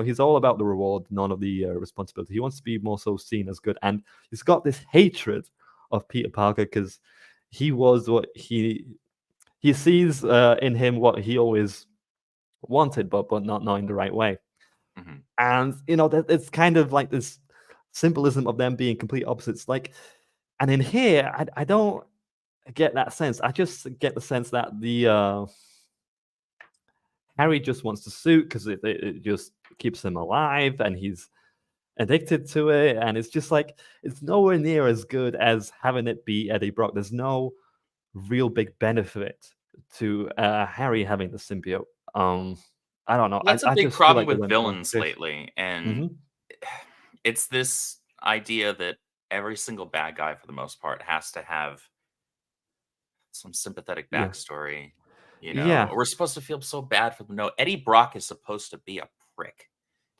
He's all about the reward, none of the responsibility. He wants to be more so seen as good, and he's got this hatred of Peter Parker because he was what he sees in him what he always wanted, but not knowing the right way. And it's kind of like this symbolism of them being complete opposites. Like, and in here, I don't get that sense. I just get the sense that the Harry just wants the suit because it just keeps him alive, and he's addicted to it. And it's just like it's nowhere near as good as having it be Eddie Brock. There's no real big benefit to Harry having the symbiote. I don't know. That's a I big just feel problem like they with went villains for- lately, and Mhm. it's this idea that every single bad guy for the most part has to have some sympathetic Yeah. backstory. Yeah. We're supposed to feel so bad for them. No, Eddie Brock is supposed to be a prick.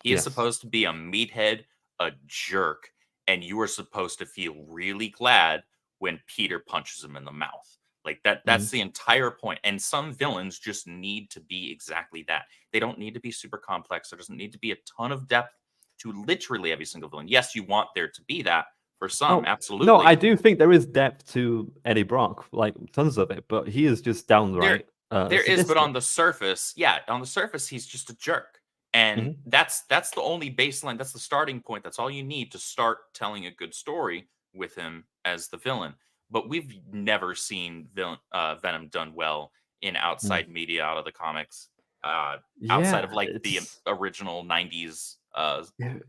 He is Yes. supposed to be a meathead, a jerk, and you are supposed to feel really glad when Peter punches him in the mouth. Like that's the entire point. And some villains just need to be exactly that. They don't need to be super complex. There doesn't need to be a ton of depth to literally every single villain. Yes, you want there to be that for some, absolutely. No, I do think there is depth to Eddie Brock, like tons of it, but he is just downright. There is, but sadistic. on the surface, he's just a jerk. And that's the only baseline. That's the starting point. That's all you need to start telling a good story with him as the villain. But we've never seen Venom done well in outside media, out of the comics, outside of like the original 90s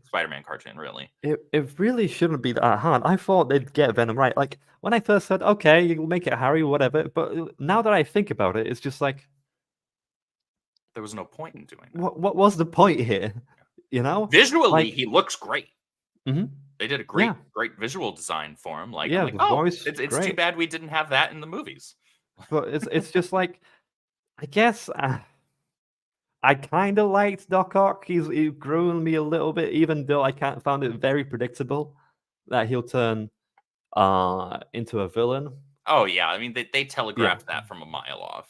Spider-Man cartoon, really. It really shouldn't be that hard. I thought they'd get Venom right. Like when I first said, okay, you'll make it Harry, whatever. But now that I think about it, it's just like there was no point in doing that. What was the point here? Visually, he looks great. Mm-hmm. They did a great visual design for him. Like, yeah, I'm like, it's too bad we didn't have that in the movies. But it's just like, I guess I kind of liked Doc Ock. He grew on me a little bit, even though I found it very predictable that he'll turn into a villain. Oh yeah, I mean they telegraphed that from a mile off.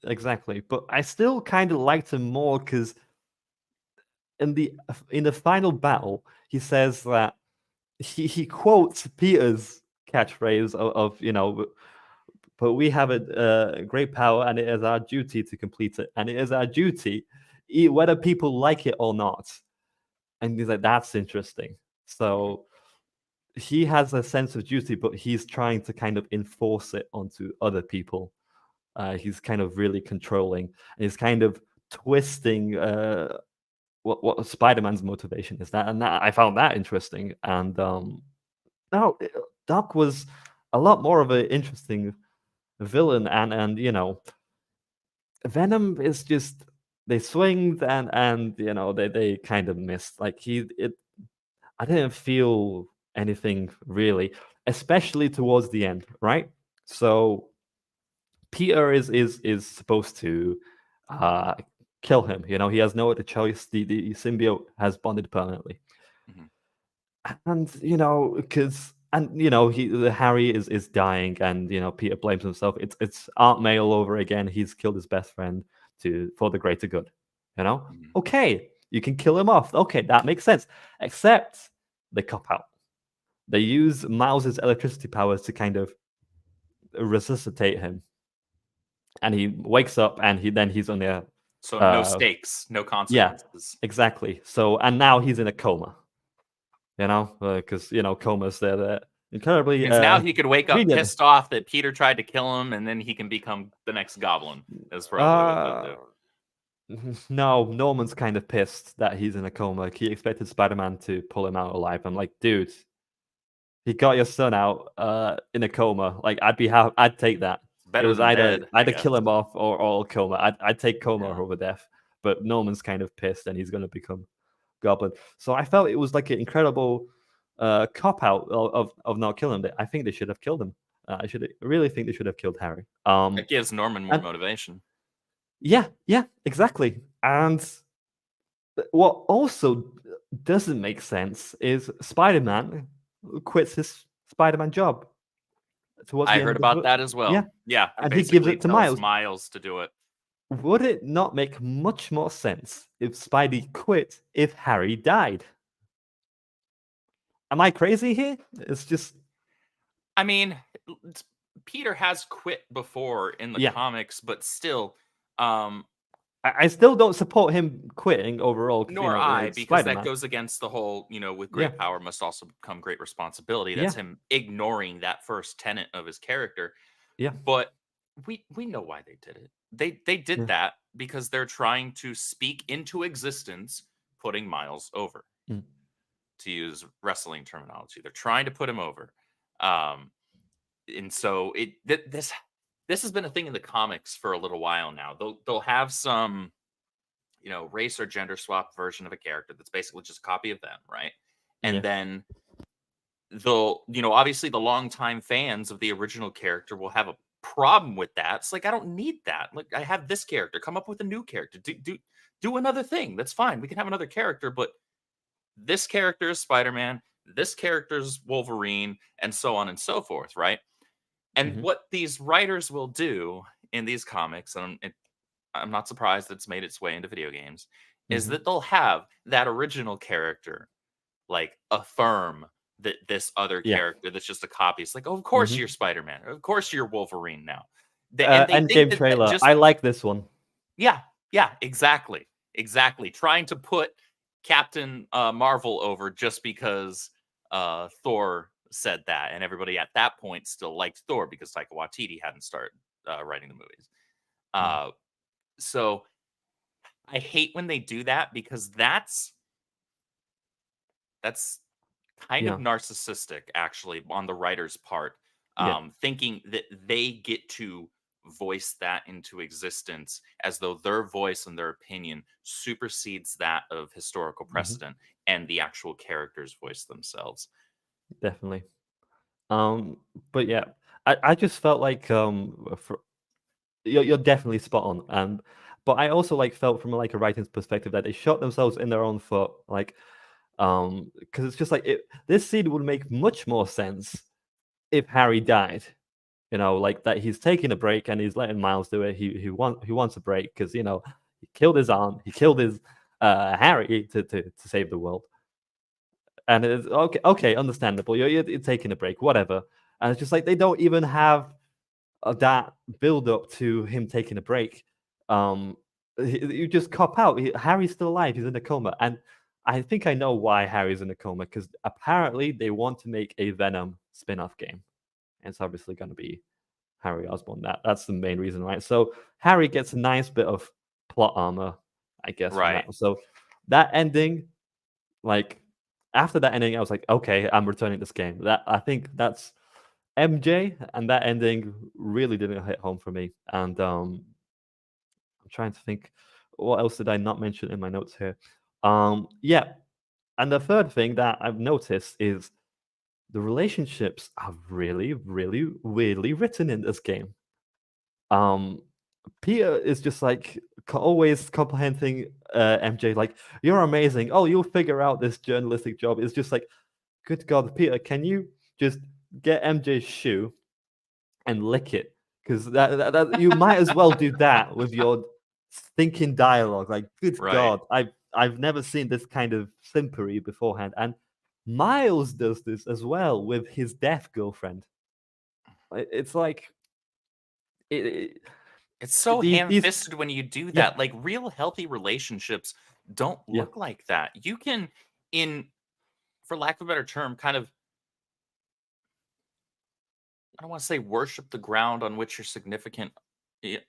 Exactly, but I still kind of liked him more because in the final battle, he says that he quotes Peter's catchphrase of but we have a great power and it is our duty to complete it, and it is our duty whether people like it or not. And he's like, that's interesting. So he has a sense of duty, but he's trying to kind of enforce it onto other people. He's kind of really controlling, and he's kind of twisting what Spider-Man's motivation is. And that I found that interesting. And Doc was a lot more of an interesting villain, and Venom is just they swinged and they kind of missed. Like I didn't feel anything really, especially towards the end, right? So Peter is supposed to kill him. He has no other choice. The symbiote has bonded permanently, and because Harry is dying, and Peter blames himself. It's Aunt May all over again. He's killed his best friend for the greater good. Okay, you can kill him off. Okay, that makes sense. Except they cop out. They use Miles's electricity powers to kind of resuscitate him, and he wakes up, and he's on there. So no stakes, no consequences. Yeah, exactly. So and now he's in a coma. Because comas they're incredibly. Because now he could wake up pissed off that Peter tried to kill him, and then he can become the next Goblin. That's probably what they'll do. No, Norman's kind of pissed that he's in a coma. Like, he expected Spider-Man to pull him out alive. I'm like, dude, he got your son out in a coma. Like, I'd take that. Better it was than either dead, either kill him off or coma. I'd take coma over death. But Norman's kind of pissed, and he's going to become Goblin. So I felt it was like an incredible cop out of not killing him. I think they should have killed him. I really think they should have killed Harry. It gives Norman more motivation. Yeah, exactly. And what also doesn't make sense is Spider-Man quits his Spider-Man job. I heard about that as well. Yeah, and he gives it to Miles. Miles to do it. Would it not make much more sense if Spidey quit if Harry died? Am I crazy here? It's just... I mean, Peter has quit before in the comics, but still... I still don't support him quitting overall. Nor I, because Spider-Man. That goes against the whole, with great power must also come great responsibility. That's him ignoring that first tenet of his character. Yeah. But we know why they did it. They did that because they're trying to speak into existence, putting Miles over. To use wrestling terminology, they're trying to put him over. And so this has been a thing in the comics for a little while now. They'll have some, race or gender swap version of a character that's basically just a copy of them, right? And then obviously the longtime fans of the original character will have a problem with that. It's like, I don't need that. Like, I have this character. Come up with a new character. Do another thing. That's fine. We can have another character, but this character is Spider-Man, this character is Wolverine, and so on and so forth, right? And Mhm. what these writers will do in these comics, and I'm not surprised that it's made its way into video games, is Mhm. that they'll have that original character like affirm that this other Yeah. character that's just a copy. It's like, oh, of course Mhm. you're Spider-Man. Of course you're Wolverine now. They think Endgame that trailer. just I like this one. yeah, exactly. Exactly. Trying to put Captain Marvel over just because Thor said that, and everybody at that point still liked Thor because Taika Waititi hadn't started writing the movies. Mm. So I hate when they do that because that's kind of Yeah. narcissistic, actually, on the writer's part, Yeah. thinking that they get to voice that into existence as though their voice and their opinion supersedes that of historical Mhm. precedent and the actual characters voice themselves. Definitely. But yeah, I just felt like you're definitely spot on. But I also like felt from like a writing's perspective that they shot themselves in their own foot. Like, because it's just like this scene would make much more sense if Harry died. Like that he's taking a break and he's letting Miles do it. He wants a break because he killed his aunt, he killed his Harry to save the world. And it's okay, understandable. You're taking a break, whatever. And it's just like they don't even have that build up to him taking a break. You just cop out. Harry's still alive. He's in a coma, and I think I know why Harry's in a coma because apparently they want to make a Venom spin-off game. And it's obviously going to be Harry Osborn. That's the main reason, right? So Harry gets a nice bit of plot armor, I guess, from Right. that. So that ending, like after that ending, I was like, okay, I'm returning this game. I think that's MJ, and that ending really didn't hit home for me. And I'm trying to think, what else did I not mention in my notes here? Yeah, and the third thing that I've noticed is the relationships are really, really weirdly written in this game. Peter is just like always complimenting MJ, like, you're amazing. Oh, you'll figure out this journalistic job. It's just like, good God, Peter, can you just get MJ's shoe and lick it? Because that you might as well do that with your stinking dialogue. Like, good Right. God, I've never seen this kind of simpery beforehand. And Miles does this as well with his deaf girlfriend. It's like it, It's so these ham-fisted when you do yeah, that. Like, real healthy relationships don't yeah, look like that. You can, for lack of a better term, kind of, I don't want to say worship the ground on which your significant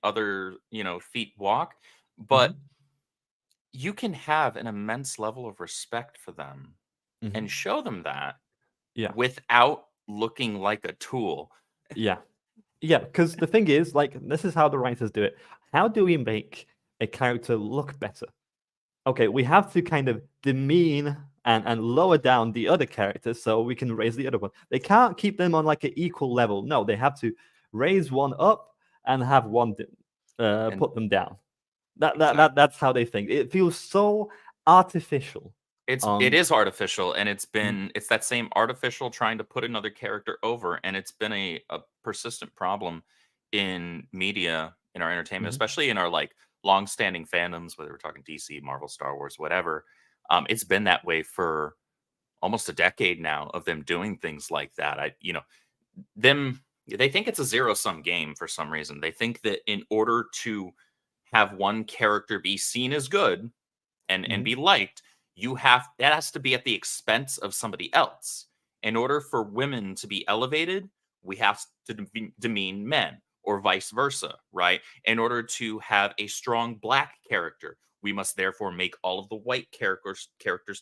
other, feet walk, but mhm, you can have an immense level of respect for them and mhm, show them that yeah, without looking like a tool. yeah. Yeah, because the thing is, like, this is how the writers do it. How do we make a character look better? Okay, we have to kind of demean and lower down the other characters so we can raise the other one. They can't keep them on like an equal level. No, they have to raise one up and have one And put them down. exactly. That's how they think. It feels so artificial. It Um, is artificial, and mhm, it's that same artificial trying to put another character over, and it's been a persistent problem in media, in our entertainment, mhm, especially in our like long-standing fandoms, whether we're talking DC, Marvel, Star Wars, whatever. It's been that way for almost a decade now of them doing things like that. Them they think it's a zero-sum game for some reason. They think that in order to have one character be seen as good and mhm, be liked, that has to be at the expense of somebody else. In order for women to be elevated, we have to demean men, or vice versa, right? In order to have a strong black character, we must therefore make all of the white characters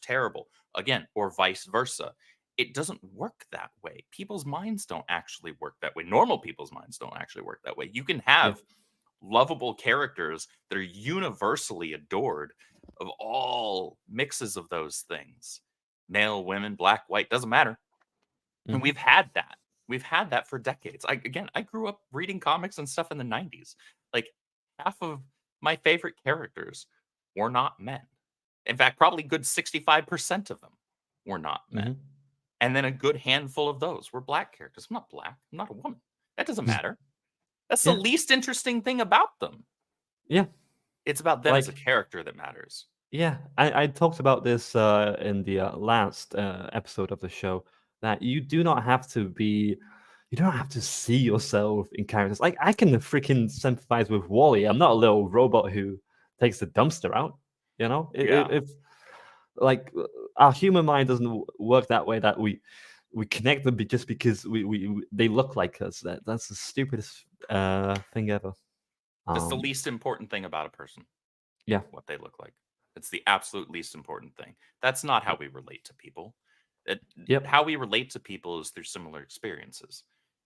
terrible, again, or vice versa. It doesn't work that way. People's minds don't actually work that way. Normal people's minds don't actually work that way. You can yeah, have lovable characters that are universally adored of all mixes of those things. Male, women, black, white, doesn't matter. And we've had that. We've had that for decades. I grew up reading comics and stuff in the 90s. Like half of my favorite characters were not men. In fact, probably good 65% of them were not men. And then a good handful of those were black characters. I'm not black. I'm not a woman. That doesn't matter. That's the least interesting thing about them. Yeah. It's about them as a Like- character that matters. Yeah, I talked about this in the last episode of the show, that you don't have to see yourself in characters. Like, I can freaking sympathize with Wally. I'm not a little robot who takes the dumpster out. You know, Yeah. if like our human mind doesn't work that way, that we connect them just because we they look like us. That's the stupidest thing ever. It's the least important thing about a person. Yeah. What they look like. It's the absolute least important thing. That's not how we relate to people. How we relate to people is through similar experiences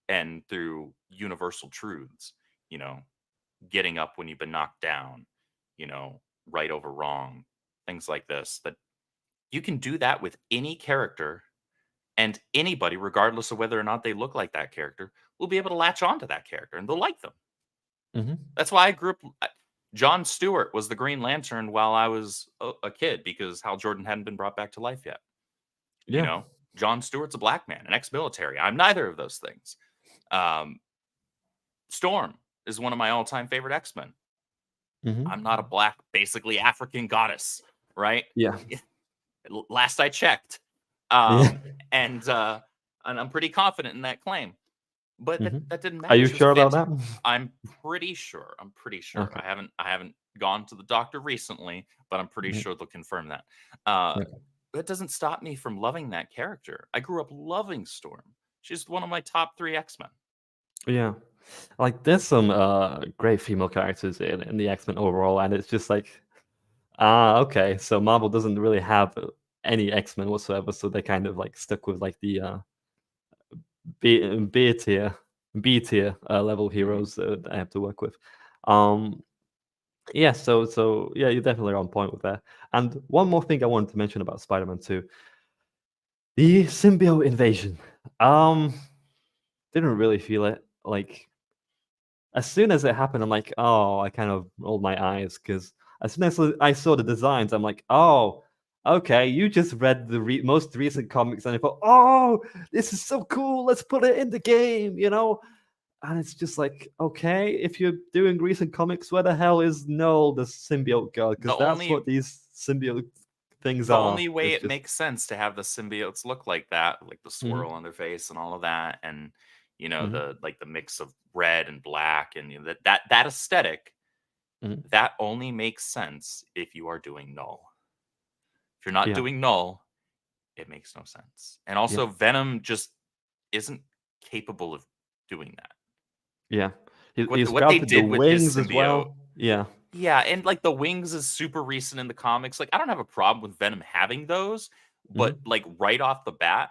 and through universal truths. You know, getting up when you've been knocked down. You know, right over wrong. Things like this. That you can do that with any character, and anybody, regardless of whether or not they look like that character, will be able to latch on to that character and they'll like them. That's why I grew up. Jon Stewart was the Green Lantern while I was a kid because Hal Jordan hadn't been brought back to life yet. Yeah. You know, Jon Stewart's a black man, an ex-military. I'm neither of those things. Storm is one of my all-time favorite X-Men. I'm not a black, basically African goddess, right? Yeah. Last I checked. And I'm pretty confident in that claim. But that didn't matter. Are you sure about that? I'm pretty sure. Okay. I haven't gone to the doctor recently, but I'm pretty sure they'll confirm that. That doesn't stop me from loving that character. I grew up loving Storm. She's one of my top 3 X-Men. Yeah. Like, there's some great female characters in the X-Men overall, and it's just like, okay, so Marvel doesn't really have any X-Men whatsoever, so they kind of like stuck with like the B tier level heroes that I have to work with. Yeah, so yeah, you're definitely on point with that. And one more thing I wanted to mention about Spider-Man 2, the symbiote invasion. Didn't really feel it. Like, as soon as it happened, I'm like, oh, I kind of rolled my eyes, because as soon as I saw the designs, I'm like, oh, okay, you just read the most recent comics, and I thought, oh, this is so cool, let's put it in the game, you know? And it's just like, okay, if you're doing recent comics, where the hell is Null, the symbiote girl? Because that's what these symbiote things are. The only way It's it makes sense to have the symbiotes look like that, like the swirl on their face and all of that, and you know, the mix of red and black, and you know, that aesthetic, that only makes sense if you are doing Null. If you're not doing Null, it makes no sense. And also, Venom just isn't capable of doing that. Yeah, What they did with his symbiote as well. Yeah. Yeah, and like the wings is super recent in the comics. Like, I don't have a problem with Venom having those, but like right off the bat,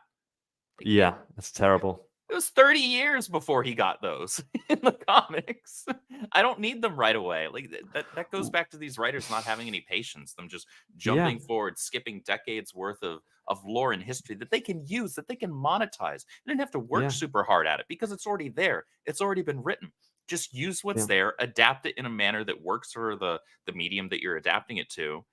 Yeah, that's terrible. it was 30 years before he got those in the comics. I don't need them right away. Like that goes back to these writers not having any patience, them just jumping forward, skipping decades worth of lore and history that they can use, that they can monetize. They didn't have to work super hard at it because it's already there. It's already been written. Just use what's there, adapt it in a manner that works for the medium that you're adapting it to,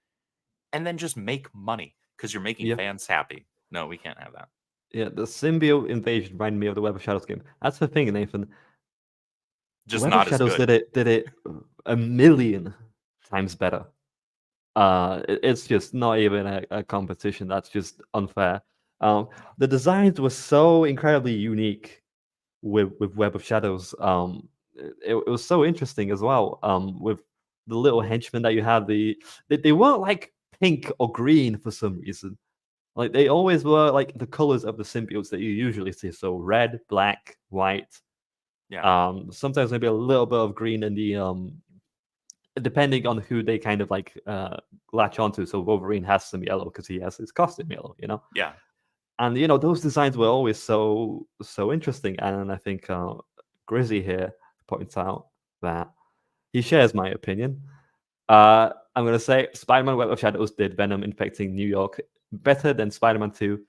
and then just make money because you're making fans happy. No, we can't have that. Yeah, the symbiote invasion reminded me of the Web of Shadows game. That's the thing, Nathan. Just Web not of as Shadows good. did it a million times better. It's just not even a competition. That's just unfair. The designs were so incredibly unique with Web of Shadows. It was so interesting as well. With the little henchmen that you had, they weren't like pink or green for some reason. Like, they always were like the colors of the symbiotes that you usually see. So red, black, white. Yeah. Sometimes maybe a little bit of green in the depending on who they kind of like latch onto. So Wolverine has some yellow because he has his costume yellow, you know? Yeah. And you know, those designs were always so interesting. And I think Grizzy here points out that he shares my opinion. I'm gonna say Spider-Man Web of Shadows did Venom infecting New York better than Spider-Man 2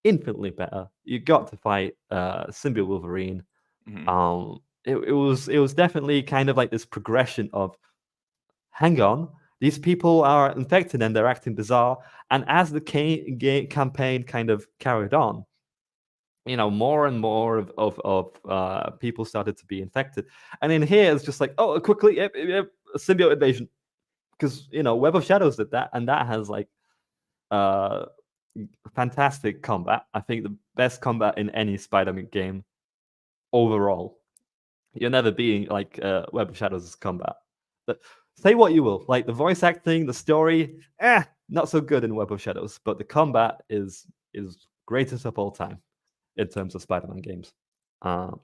infinitely better. You got to fight symbiote Wolverine. Mhm. It was definitely kind of like this progression of, hang on, these people are infected and they're acting bizarre. And as the campaign kind of carried on, more and more of people started to be infected. And in here, it's just like, oh, quickly, yep, a symbiote invasion. Because, Web of Shadows did that, and that has like uh fantastic combat. I think the best combat in any Spider-Man game overall. You're never beating like Web of Shadows' combat. But say what you will, like the voice acting, the story, not so good in Web of Shadows, but the combat is greatest of all time in terms of Spider-Man games. And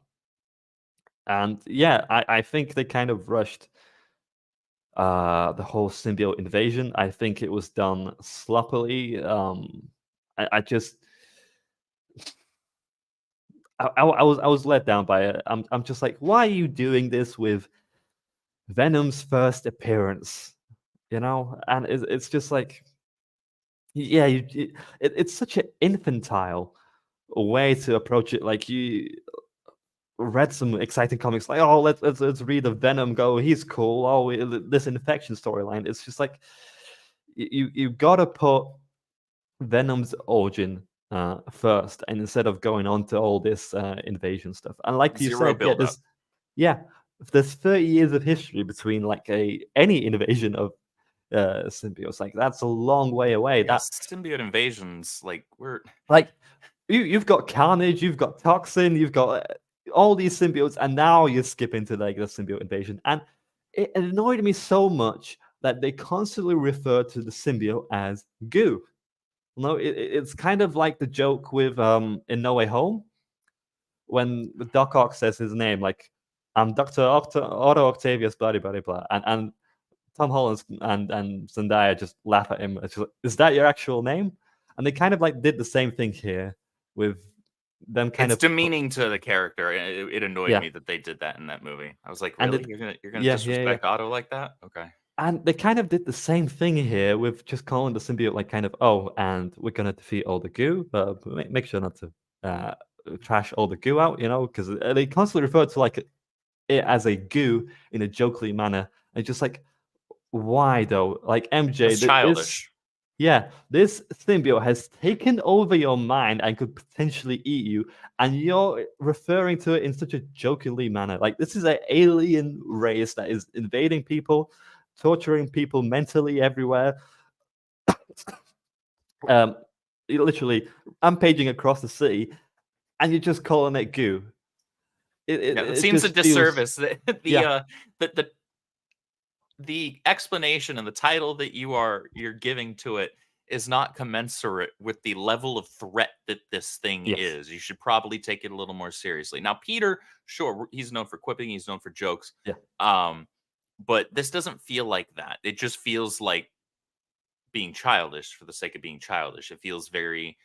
yeah, I think they kind of rushed the whole symbiote invasion. I think it was done sloppily. I just I was let down by it. I'm just like, why are you doing this with Venom's first appearance? And it's just like, yeah, it's such an infantile way to approach it. Like, you read some exciting comics, like, oh, let's read the Venom go. He's cool. Oh, this infection storyline. It's just like, you gotta put Venom's origin first, and instead of going on to all this invasion stuff. And like you Zero said, there's 30 years of history between like any invasion of symbiotes. Like, that's a long way away. Yeah, symbiote invasions, like Like, you've got Carnage, you've got Toxin, you've got all these symbiotes, and now you skip into like the symbiote invasion. And it annoyed me so much that they constantly refer to the symbiote as goo. No, it's kind of like the joke with in No Way Home, when Doc Ock says his name, like, I'm Dr. Otto Octavius, blah, blah, blah, blah. And Tom Holland and Zendaya just laugh at him. It's just like, is that your actual name? And they kind of like did the same thing here with them kind it's of demeaning to the character. It annoyed Yeah. me that they did that in that movie. I was like, And really? You're gonna disrespect Otto like that? Okay. And they kind of did the same thing here with just calling the symbiote like kind of, oh, and we're gonna defeat all the goo, but make sure not to trash all the goo out, because they constantly refer to like it as a goo in a jokely manner. And just like, why though? Like, MJ, It's childish. This symbiote has taken over your mind and could potentially eat you, and you're referring to it in such a jokingly manner. Like, this is an alien race that is invading people, torturing people mentally everywhere. Literally rampaging across the city, and you're just calling it goo. It seems a just feels- disservice. The explanation and the title that you're giving to it is not commensurate with the level of threat that this thing Yes. is. You should probably take it a little more seriously. Now, Peter, sure, he's known for quipping, he's known for jokes. Yeah. But this doesn't feel like that. It just feels like being childish for the sake of being childish. It feels very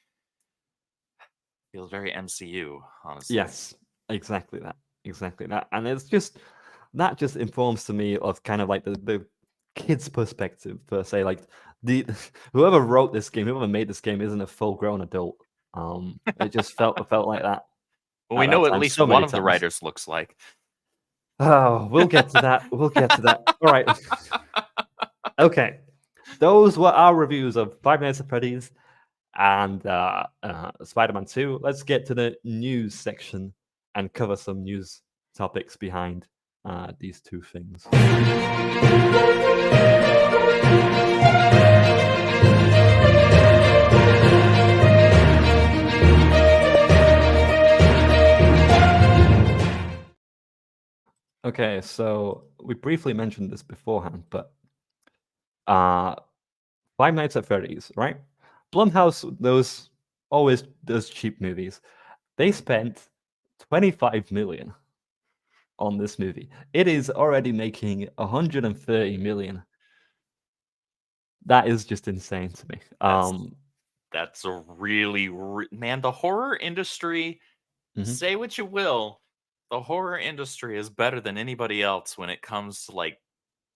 MCU, honestly. Yes, exactly that. And it's just that just informs to me of kind of like the kid's perspective per se. Like, the whoever wrote this game, whoever made this game, isn't a full-grown adult. It just felt like that. Well, we at know that at time least so one many of the times. writers looks like. Oh, we'll get to that. All right. Okay. Those were our reviews of Five Nights at Freddy's and Spider-Man 2. Let's get to the news section and cover some news topics behind these two things. Okay, so we briefly mentioned this beforehand, but Five Nights at Freddy's, right? Blumhouse always does cheap movies. They spent 25 million on this movie. It is already making 130 million. That is just insane to me. That's a really man. The horror industry, say what you will, the horror industry is better than anybody else when it comes to like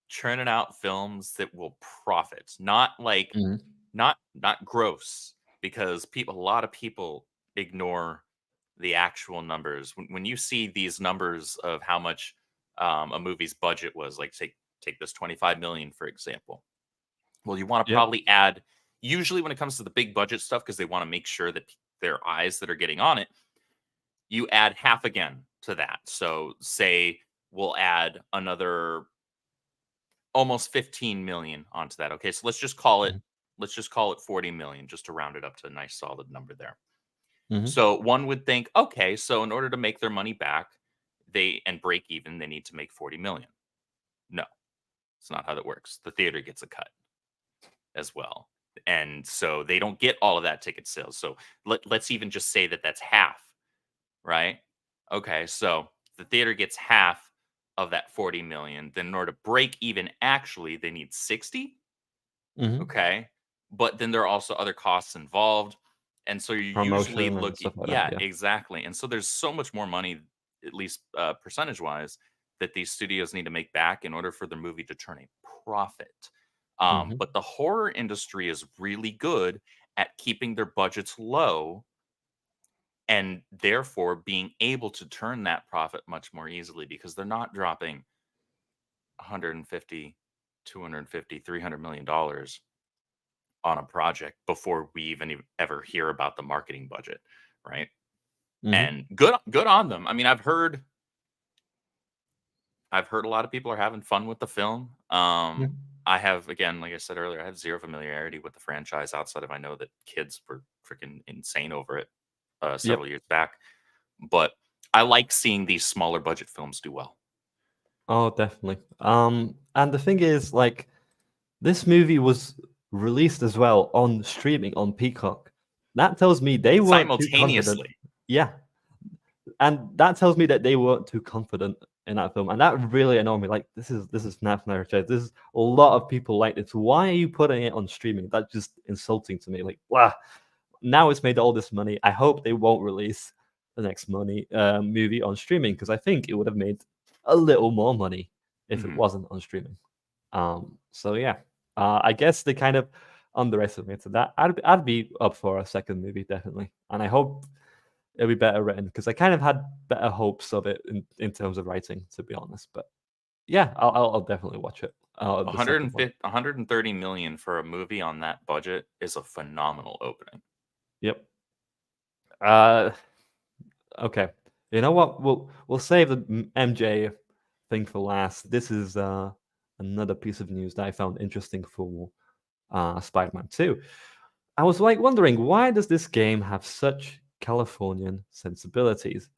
churning out films that will profit. Not like not gross, because a lot of people ignore the actual numbers. When you see these numbers of how much a movie's budget was, like take this 25 million for example. Well, you want to Yep. probably add, usually when it comes to the big budget stuff, because they want to make sure that their eyes that are getting on it, you add half again to that. So say we'll add another almost 15 million onto that. Okay, so let's just call it 40 million, just to round it up to a nice solid number there. Mhm. So one would think, okay, so in order to make their money back, and break even, they need to make 40 million. No, it's not how that works. The theater gets a cut as well. And so they don't get all of that ticket sales. So let's even just say that that's half, right? Okay, so the theater gets half of that 40 million. Then in order to break even, actually, they need 60. Mhm. Okay. But then there are also other costs involved. And so you're usually Promotion and looking, stuff like yeah, that. Yeah. exactly. And so there's so much more money, at least percentage wise, that these studios need to make back in order for the movie to turn a profit. Mhm. But the horror industry is really good at keeping their budgets low and therefore being able to turn that profit much more easily because they're not dropping 150, 250, $300 million on a project before we even ever hear about the marketing budget, right? Mhm. And good on them. I mean, I've heard a lot of people are having fun with the film. Mhm. I have, again, like I said earlier, I have zero familiarity with the franchise outside of I know that kids were freaking insane over it several Yep. years back. But I like seeing these smaller budget films do well. Oh, definitely. And the thing is, like, this movie was released as well on streaming on Peacock. That tells me they weren't too confident. Simultaneously. Yeah, and that tells me that they weren't too confident in that film, and that really annoyed me. Like, this is FNAF narrative. This is a lot of people like this. Why are you putting it on streaming? That's just insulting to me. Like, wow. Now it's made all this money. I hope they won't release the next movie on streaming because I think it would have made a little more money if it Mhm. wasn't on streaming. So yeah, I guess they kind of underestimated that. I'd be up for a second movie definitely, and I hope it'll be better written because I kind of had better hopes of it in terms of writing, to be honest. But yeah, I'll definitely watch it. The second one. 130 million for a movie on that budget is a phenomenal opening. Yep. Okay. You know what? We'll save the MJ thing for last. This is another piece of news that I found interesting for Spider-Man 2. I was like wondering why does this game have such Californian sensibilities?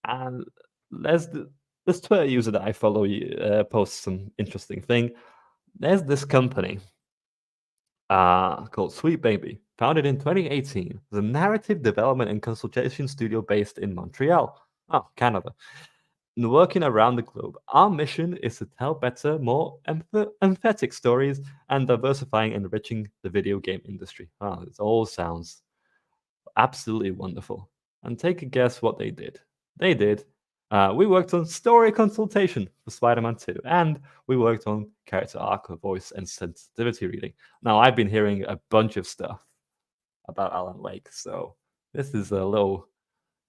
And there's this Twitter user that I follow posts some interesting thing. There's this company called Sweet Baby, founded in 2018, the narrative development and consultation studio based in Montreal, Canada. And working around the globe, our mission is to tell better, more empathetic stories and diversifying and enriching the video game industry. It all sounds absolutely wonderful. And take a guess what they did. We worked on story consultation for Spider-Man 2, and we worked on character arc, voice, and sensitivity reading. Now, I've been hearing a bunch of stuff about Alan Wake, so this is a little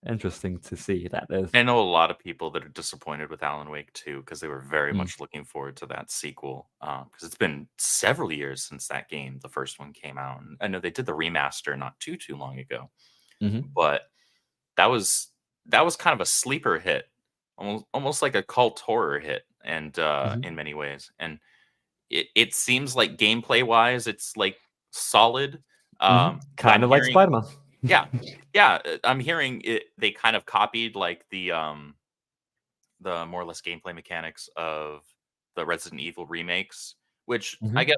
interesting to see that there's... I know a lot of people that are disappointed with Alan Wake 2 because they were very Mm. much looking forward to that sequel. Because it's been several years since that game, the first one, came out. And I know they did the remaster not too long ago, Mhm. but that was kind of a sleeper hit, almost like a cult horror hit, and Mhm. in many ways. And it seems like gameplay wise, it's like solid. But Kind I'm of like hearing, Spider-Man. yeah, I'm hearing it. They kind of copied like the more or less gameplay mechanics of the Resident Evil remakes, which I Mhm. guess,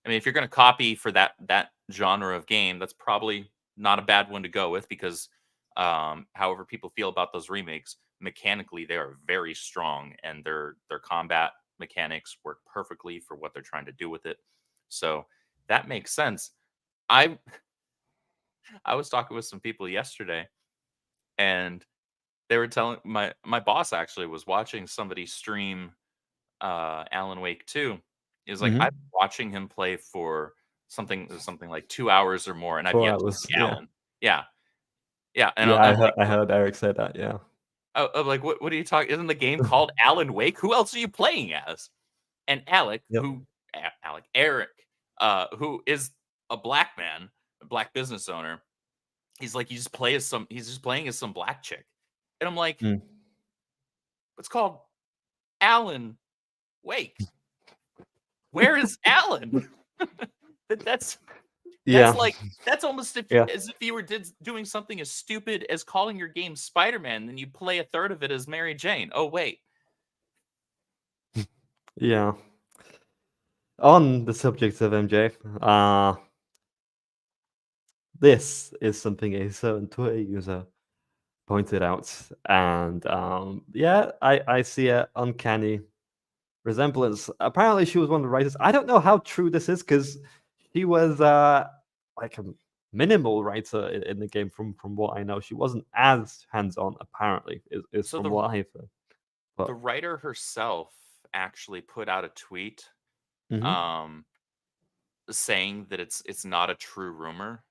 I mean, if you're going to copy for that genre of game, that's probably not a bad one to go with because, however people feel about those remakes, mechanically they are very strong and their combat mechanics work perfectly for what they're trying to do with it. So that makes sense. I I was talking with some people yesterday, and they were telling my boss actually was watching somebody stream Alan Wake 2. Is like, I've Mhm. been watching him play for something like 2 hours or more, and I've 4 yet to hours, see yeah. Alan. Yeah, yeah, and Yeah, I'm like, I heard Eric say that. Yeah. I'm like, what are you talking? Isn't the game called Alan Wake? Who else are you playing as? And Yep. Eric, who is a black man, a black business owner, he's like, he's just playing as some black chick, and I'm like, Mm. it's called Alan Wake. Where is Alan? That's Yeah. like that's almost Yeah. as if you were doing something as stupid as calling your game Spider-Man, then you play a third of it as Mary Jane. Oh wait, Yeah. On the subject of MJ, this is something a certain Twitter user pointed out, and yeah, I see an uncanny resemblance. Apparently, she was one of the writers. I don't know how true this is because she was like a minimal writer in the game. From what I know, she wasn't as hands-on. Apparently, is so from the what I've heard. But the writer herself actually put out a tweet mhm, saying that it's not a true rumor.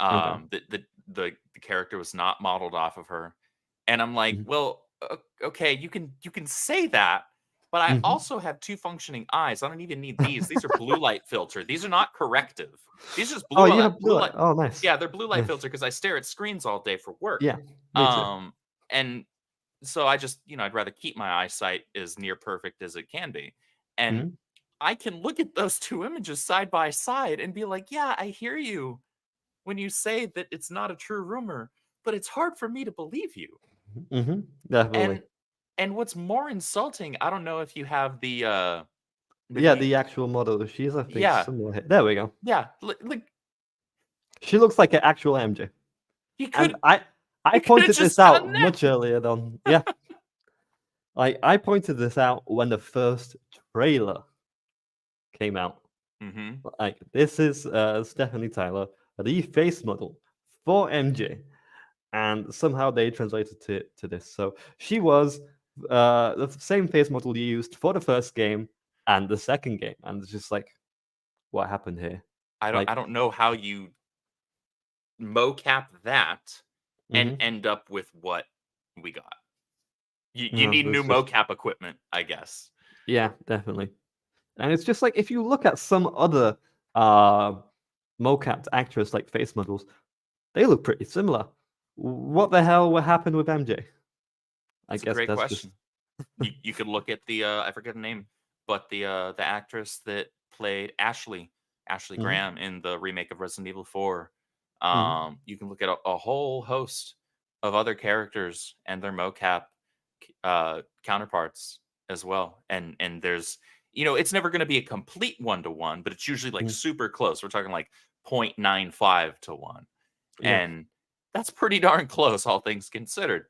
okay. That the character was not modeled off of her, and I'm like, Mhm, well, okay, you can say that, but I mhm. also have two functioning eyes. I don't even need these. These are blue light filter. These are not corrective. These are just Oh, blue you light. have blue light. Oh, nice. Yeah, they're blue light Nice. filter because I stare at screens all day for work. Yeah, me too. And so I just, I'd rather keep my eyesight as near perfect as it can be. And Mhm, I can look at those two images side by side and be like, yeah, I hear you when you say that it's not a true rumor, but it's hard for me to believe you. mhm, definitely. And what's more insulting, I don't know if you have the Yeah, game. the actual model. She's, I think, Yeah, somewhere here. There we go. yeah. Like She looks like an actual MJ. you And could I you could have pointed just this done out that. much earlier than yeah. I pointed this out when the first trailer came out. Mm-hmm. Like this is Stephanie Tyler, the face model for MJ, and somehow they translated to this. So she was the same face model you used for the first game and the second game, and it's just like, what happened here? I Like, don't know how you mocap that and mhm, end up with what we got. You no, need new it's just mocap equipment, I guess. yeah, definitely. And it's just like if you look at some other uh mocapped actress like face models, they look pretty similar. What the hell what happened with MJ? I It's a guess great that's just question. You could look at the I forget the name, but the actress that played Ashley mhm, Graham in the remake of Resident Evil 4. mhm, You can look at a whole host of other characters and their mocap counterparts as well. And there's it's never going to be a complete 1-to-1, but it's usually like mhm. super close. We're talking like 0.95 to 1. Yeah. And that's pretty darn close, all things considered.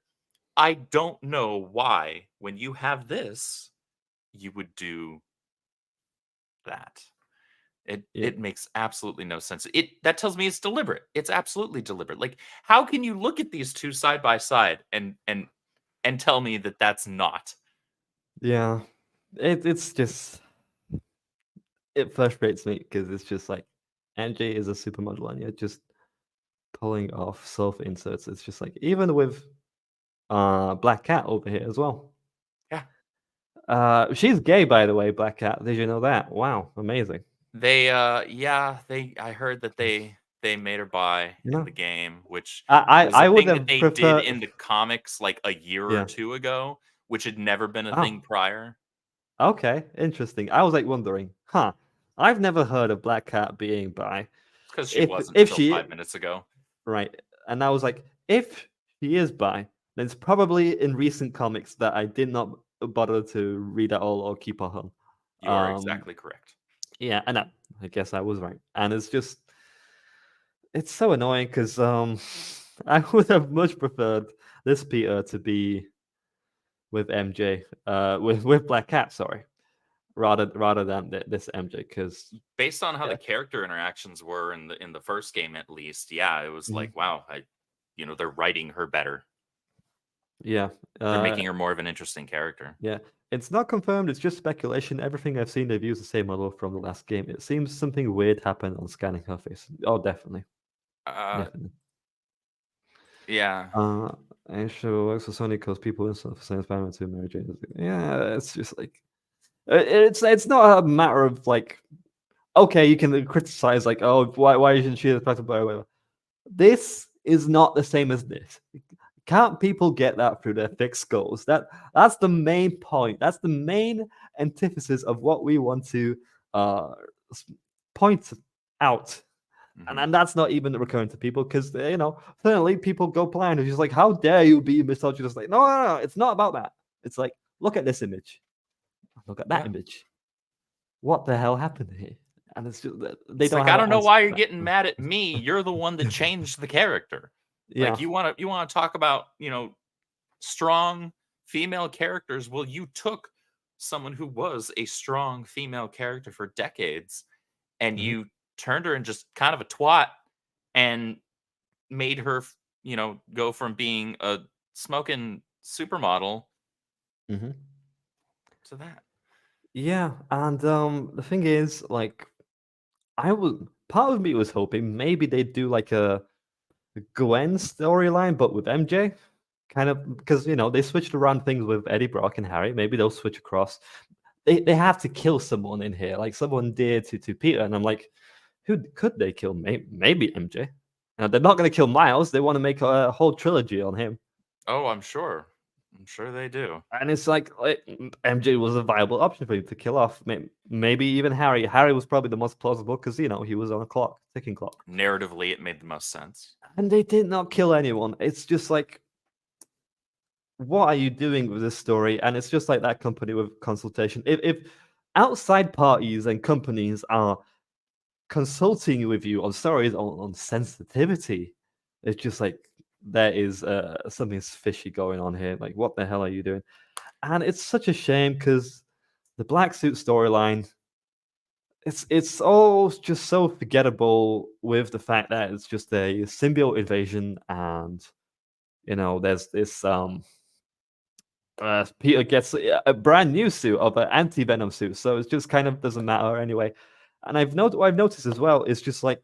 I don't know why, when you have this, you would do that. It Yeah. it makes absolutely no sense. That tells me it's deliberate. It's absolutely deliberate. Like, how can you look at these two side by side and tell me that that's not? Yeah. It's just it frustrates me because it's just like MJ is a supermodel and you're just pulling off self inserts. It's just like even with Black Cat over here as well. Yeah, She's gay by the way, Black Cat. Did you know that? Wow, amazing. I heard that they made her bi in No. the game, which was a I would thing that have they did preferred in the comics like a year or yeah. two ago, which had never been a Oh, thing prior. okay, interesting. I was like wondering, huh? I've never heard of Black Cat being bi. It's because she wasn't If until she 5 minutes ago. right, and I was like, if she is bi, then it's probably in recent comics that I did not bother to read at all or keep on. You are exactly correct. Yeah, and I guess I was right. And it's just, it's so annoying because I would have much preferred this Peter to be with MJ, with Black Cat, sorry, rather than this MJ, because Based on how yeah, the character interactions were in the first game, at least, yeah, it was mhm. like, wow, they're writing her better. Yeah. They're making her more of an interesting character. Yeah. It's not confirmed, it's just speculation. Everything I've seen, they've used the same model from the last game. It seems something weird happened on scanning her face. Oh, definitely. Definitely. Yeah. And sure works for Sony because people and stuff saying Spider-Man 2 Mary Jane. Yeah, it's just like it's not a matter of like, okay, you can criticize like, oh, why isn't she affected by whatever. This is not the same as this. Can't people get that through their thick skulls? That's the main point. That's the main antithesis of what we want to point out. And that's not even recurring to people because, certainly people go blind. It's just like, how dare you be misogynist? Like, no, it's not about that. It's like, look at this image. Look at that image. What the hell happened here? And it's just, it's like, I don't know why you're getting mad at me. You're the one that changed the character. Yeah. Like, you want to talk about, strong female characters. Well, you took someone who was a strong female character for decades and you turned her in just kind of a twat and made her, go from being a smoking supermodel to that. Yeah, and the thing is, like, part of me was hoping maybe they'd do like a Gwen storyline, but with MJ, kind of because they switched around things with Eddie Brock and Harry. Maybe they'll switch across. They have to kill someone in here, like someone dear to Peter, and I'm like, who could they kill? Maybe MJ. Now, they're not going to kill Miles. They want to make a whole trilogy on him. Oh, I'm sure. I'm sure they do. And it's like MJ was a viable option for you to kill off. Maybe even Harry. Harry was probably the most plausible because, he was on a ticking clock. Narratively, it made the most sense. And they did not kill anyone. It's just like, what are you doing with this story? And it's just like that company with consultation. If outside parties and companies are consulting with you on stories on sensitivity, it's just like there is something fishy going on here. Like, what the hell are you doing? And it's such a shame because the Black Suit storyline, it's all just so forgettable with the fact that it's just a symbiote invasion, and there's this Peter gets a brand new suit of an anti-venom suit, so it just kind of doesn't matter anyway. And what I've noticed as well is just like,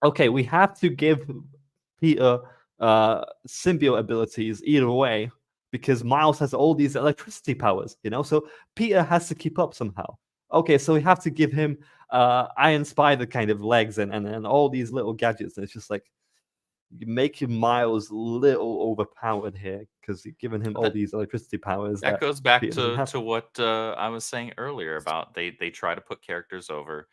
okay, we have to give Peter symbiote abilities either way because Miles has all these electricity powers, so Peter has to keep up somehow. Okay, so we have to give him Iron Spider kind of legs and all these little gadgets. And it's just like, you make him Miles a little overpowered here because you're giving him all these electricity powers. That goes back to what I was saying earlier about they try to put characters over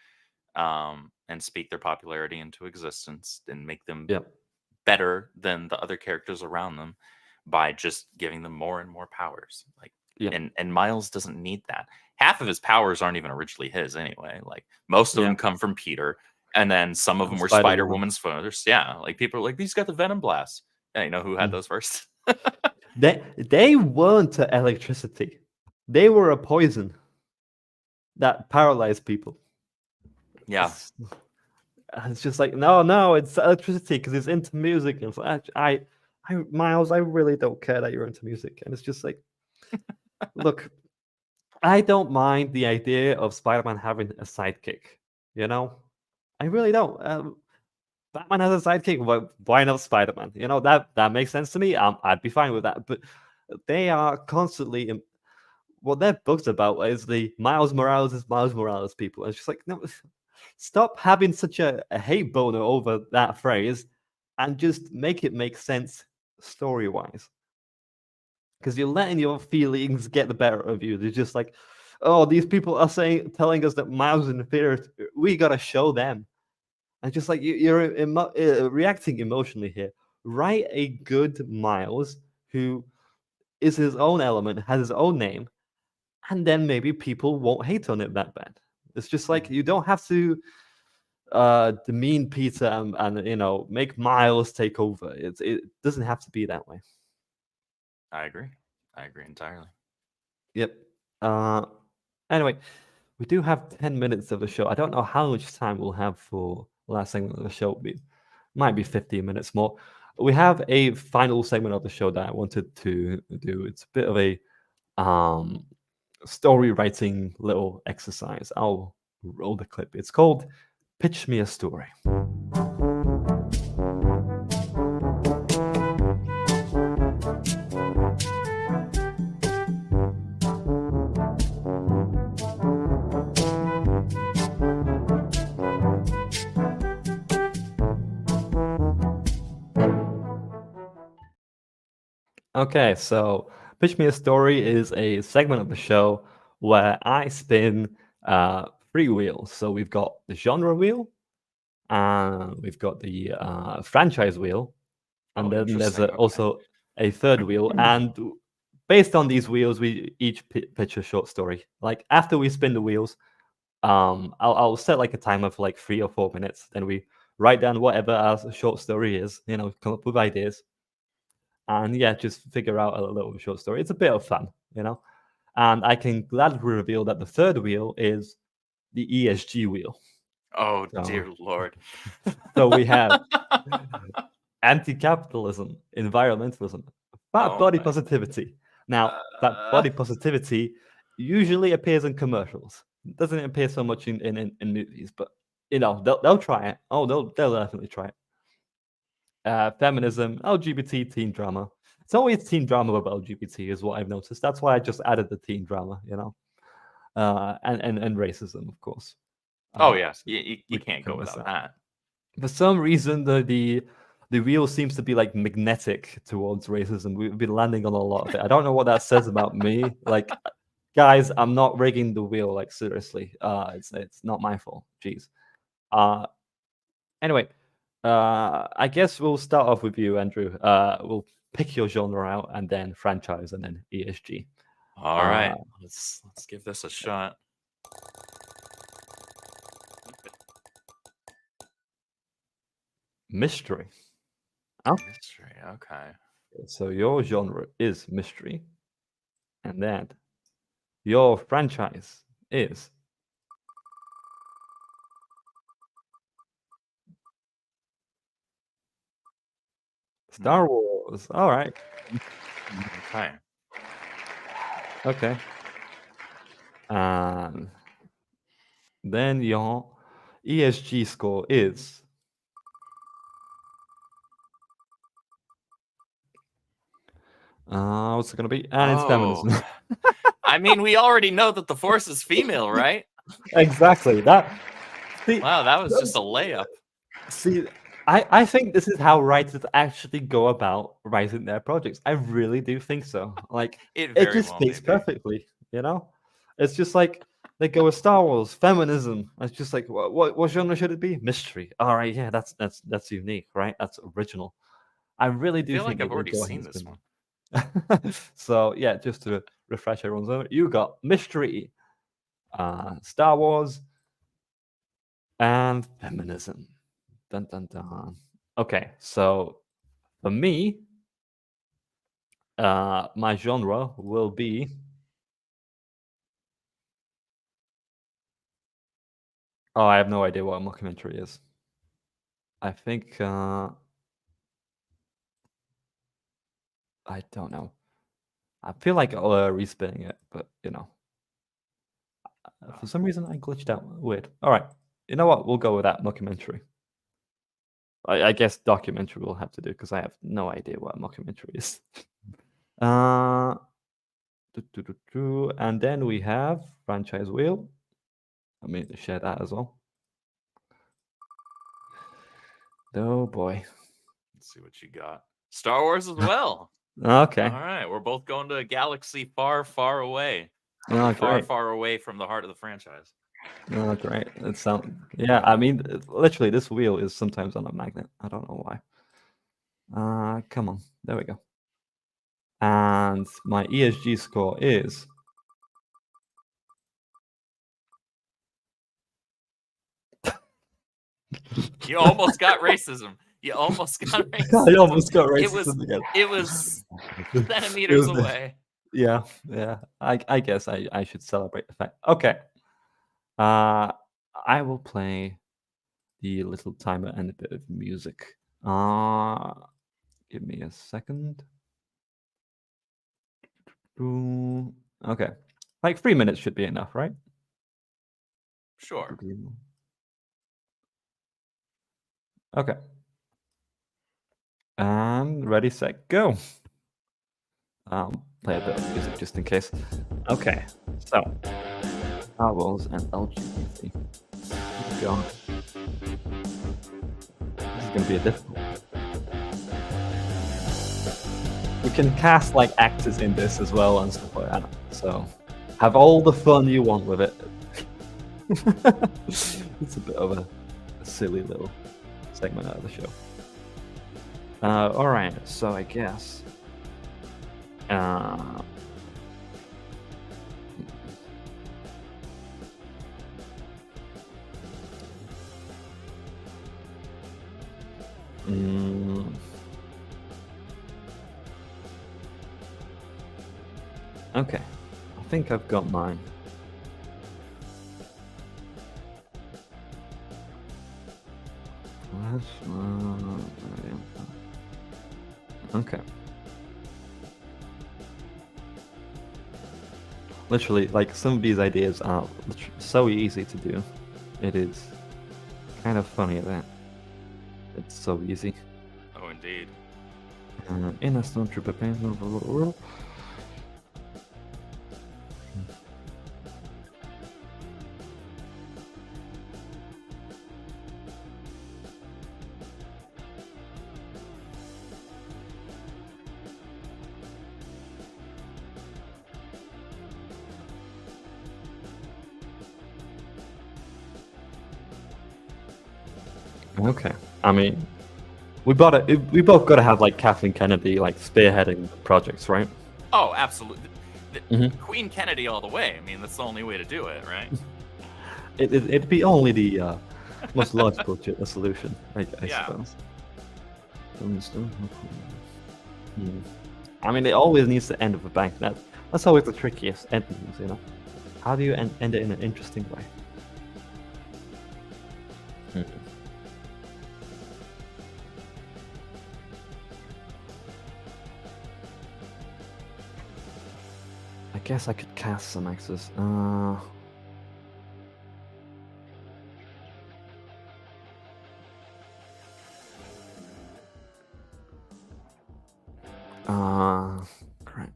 and speak their popularity into existence and make them better than the other characters around them by just giving them more and more powers. Like, and Miles doesn't need that. Half of his powers aren't even originally his anyway. Like, most of them come from Peter. And then some of them were Spider-Woman's first. Yeah, like people are like, he's got the Venom Blast. Yeah, you know who had those first? They weren't electricity. They were a poison that paralyzed people. Yeah. It's just like, no, it's electricity because it's into music. And it's like, Miles, I really don't care that you're into music. And it's just like, look, I don't mind the idea of Spider-Man having a sidekick, I really don't. Batman has a sidekick. Why not Spider-Man? That makes sense to me. I'd be fine with that. But they are constantly what their book's about is the Miles Morales people. It's just like, no, stop having such a hate boner over that phrase and just make it make sense story-wise. Because you're letting your feelings get the better of you. They're just like, oh, these people are telling us that Miles is inferior. We gotta show them. And just like you're reacting emotionally here. Write a good Miles who is his own element, has his own name, and then maybe people won't hate on it that bad. It's just like you don't have to demean Peter and make Miles take over. It doesn't have to be that way. I agree entirely. Yep. Anyway, we do have 10 minutes of the show. I don't know how much time we'll have for the last segment of the show. It might be 15 minutes more. we have a final segment of the show that I wanted to do. It's a bit of a story writing little exercise. I'll roll the clip. It's called Pitch Me a Story. Okay, so Pitch Me a Story is a segment of the show where I spin 3 wheels. So we've got the genre wheel, and we've got the franchise wheel, and then there's interesting. Okay. also a third wheel. And based on these wheels, we each pitch a short story. Like after we spin the wheels, I'll set like a timer for like 3 or 4 minutes. Then we write down whatever our short story is. Come up with ideas. And yeah, just figure out a little short story. It's a bit of fun. And I can gladly reveal that the third wheel is the ESG wheel. Oh, So- dear Lord. So we have anti-capitalism, environmentalism, fat body positivity. Now, fat body positivity usually appears in commercials. It doesn't appear so much in movies, but they'll try it. Oh, they'll definitely try it. Feminism, LGBT, teen drama. It's always teen drama with LGBT, is what I've noticed. That's why I just added the teen drama, and racism, of course. Oh yes, you we can't can go miss without that. that. For some reason, the wheel seems to be like magnetic towards racism. We've been landing on a lot of it. I don't know what that says about me. Like, guys, I'm not rigging the wheel. Like seriously, it's not my fault. Jeez. Anyway, I guess we'll start off with you, Andrew. We'll pick your genre out, and then franchise, and then ESG. All right, let's give this a shot. Mystery. Mystery. Okay. So your genre is mystery, and then your franchise is Star Wars. All right. Okay. Okay. And then your ESG score is what's it gonna be? And it's feminism. I mean, we already know that the Force is female, right? Exactly. That. See, Wow, that was just a layup. See, I think this is how writers actually go about writing their projects. I really do think so. Like It it very just well fits may be. perfectly, It's just like they go with Star Wars, feminism. It's just like what genre should it be? Mystery. All right, yeah, that's unique, right? That's original. I really I do feel think like I've they already go ahead seen and this spin one. that. So yeah, just to refresh everyone's memory, you got mystery, Star Wars, and feminism. Dun dun dun. Okay, so for me, my genre will be I have no idea what a mockumentary is. I think I don't know. I feel like respinning it, but for some reason I glitched out. Weird. All right, you know what? We'll go with that mockumentary. I guess documentary will have to do because I have no idea what a mockumentary is. And then we have franchise wheel. I mean to share that as well. Oh boy. Let's see what you got. Star Wars as well. Okay. All right, we're both going to a galaxy far, far away. Oh, Far, great. far away from the heart of the franchise. Oh, great. It sounds. Yeah, I mean, literally, this wheel is sometimes on a magnet. I don't know why. Come on. There we go. And my ESG score is. You almost got racism. You almost got racism. I almost got racism again. It was centimeters away. Yeah. I guess I should celebrate the fact. Okay. I will play the little timer and a bit of music. Give me a second. Okay. Like 3 minutes should be enough, right? Sure. Okay. And ready, set, go. Play a bit of music just in case. Okay, so Star Wars and LGBT. God. This is gonna be a difficult one. We can cast like actors in this as well and stuff like that. So have all the fun you want with it. It's a bit of a silly little segment out of the show. All right, so I guess. Okay, I think I've got mine. Okay. Literally, like, some of these ideas are so easy to do. It is kind of funny that it's so easy. Oh, indeed. In a stormtrooper pain. Okay, I mean, we both got to have like Kathleen Kennedy like spearheading projects, right? Oh, absolutely. Mhm. Queen Kennedy all the way. I mean, that's the only way to do it, right? It'd be only the most logical solution, I Yeah. suppose. I mean, it always needs to end with a bang. That's always the trickiest endings, you know. How do you end it in an interesting way? I guess I could cast some actors. Crap.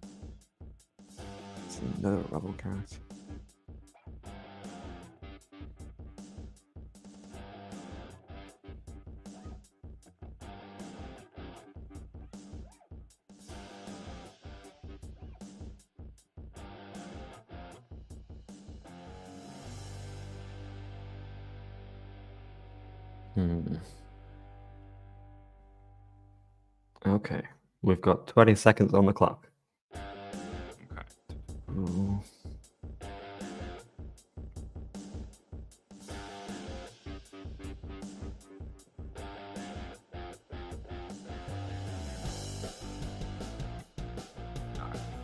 It's another rebel character. Okay, we've got 20 seconds on the clock. Okay. Ooh.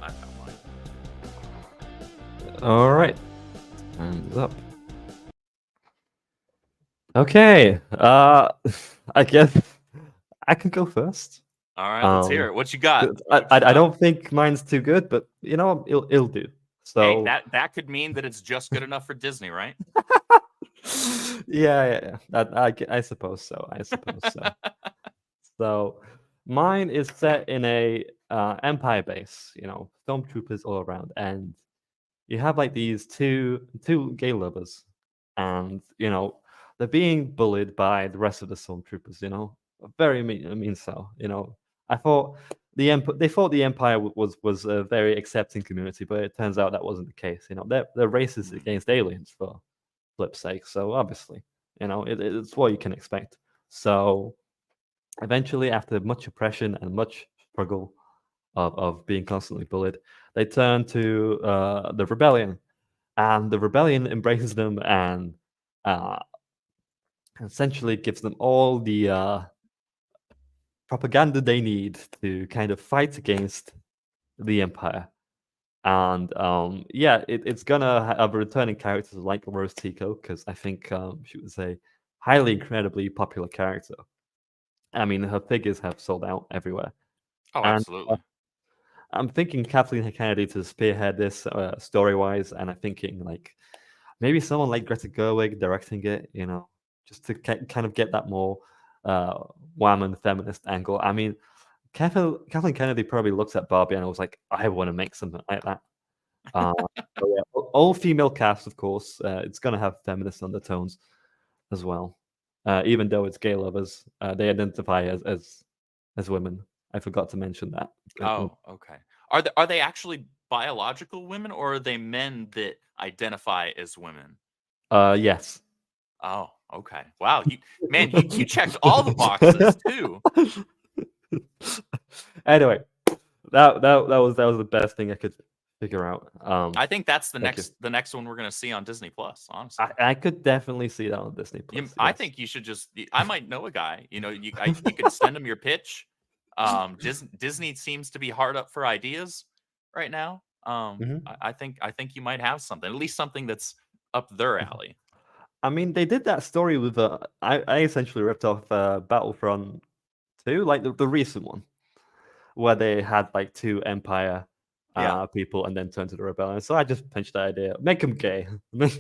I found mine. All right, time's up. Okay, I guess I can go first. All right, let's hear it. What you got? I don't think mine's too good, but you know, it'll do. So Hey, that could mean that it's just good enough for Disney, right? yeah. I suppose so. So mine is set in a empire base. You know, stormtroopers all around, and you have like these two gay lovers, and you know they're being bullied by the rest of the stormtroopers. You know, very mean so. You know, I thought they thought the empire was a very accepting community, but it turns out that wasn't the case. You know, they're racist against aliens for flip's sake. So obviously, you know, it's what you can expect. So eventually, after much oppression and much struggle of being constantly bullied, they turn to the rebellion, and the rebellion embraces them and essentially gives them all the propaganda they need to kind of fight against the empire. And yeah, it's gonna have returning characters like Rose Tico, because I think she was a highly incredibly popular character. I mean, her figures have sold out everywhere. Oh, And absolutely. I'm thinking Kathleen Kennedy to spearhead this story-wise, and I'm thinking like maybe someone like Greta Gerwig directing it, just to kind of get that more woman feminist angle. I mean, Kathleen Kennedy probably looks at Barbie and was like, I want to make something like that. So yeah, all female cast, of course. It's gonna have feminist undertones as well. Even though it's gay lovers, they identify as women. I forgot to mention that. Oh, okay. Are they actually biological women, or are they men that identify as women? Yes. Oh, okay. Wow, you checked all the boxes too. Anyway, that was the best thing I could figure out. I think that's the Thank you. next one we're gonna see on Disney Plus. Honestly, I could definitely see that on Disney Plus. I yes. think you should just. I might know a guy. You could send him your pitch. Disney seems to be hard up for ideas right now. Mhm. I think you might have something, at least something that's up their alley. I mean, they did that story with I essentially ripped off Battlefront 2, like the recent one, where they had like two Empire Yeah. people and then turned to the Rebellion. So I just pinched the idea, make them gay, make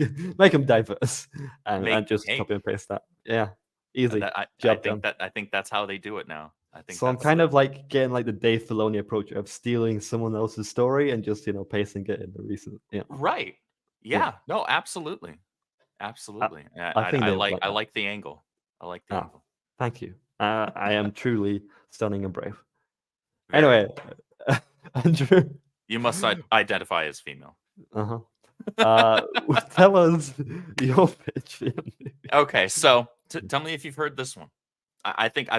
them diverse, and just hey, copy and paste that. Yeah, easy. I Job think done. I think that's how they do it now. I think So I'm that's kind of like getting like the Dave Filoni approach of stealing someone else's story and just pasting it in the recent. Yeah, right. Yeah. No, absolutely. Absolutely. I think I they would like like I that. like the angle. I like the Oh, angle. thank you. I am truly stunning and brave. Very Anyway, cool. Andrew. You must identify as female. Uh-huh. Tell us your pitch. Okay, so tell me if you've heard this one. I think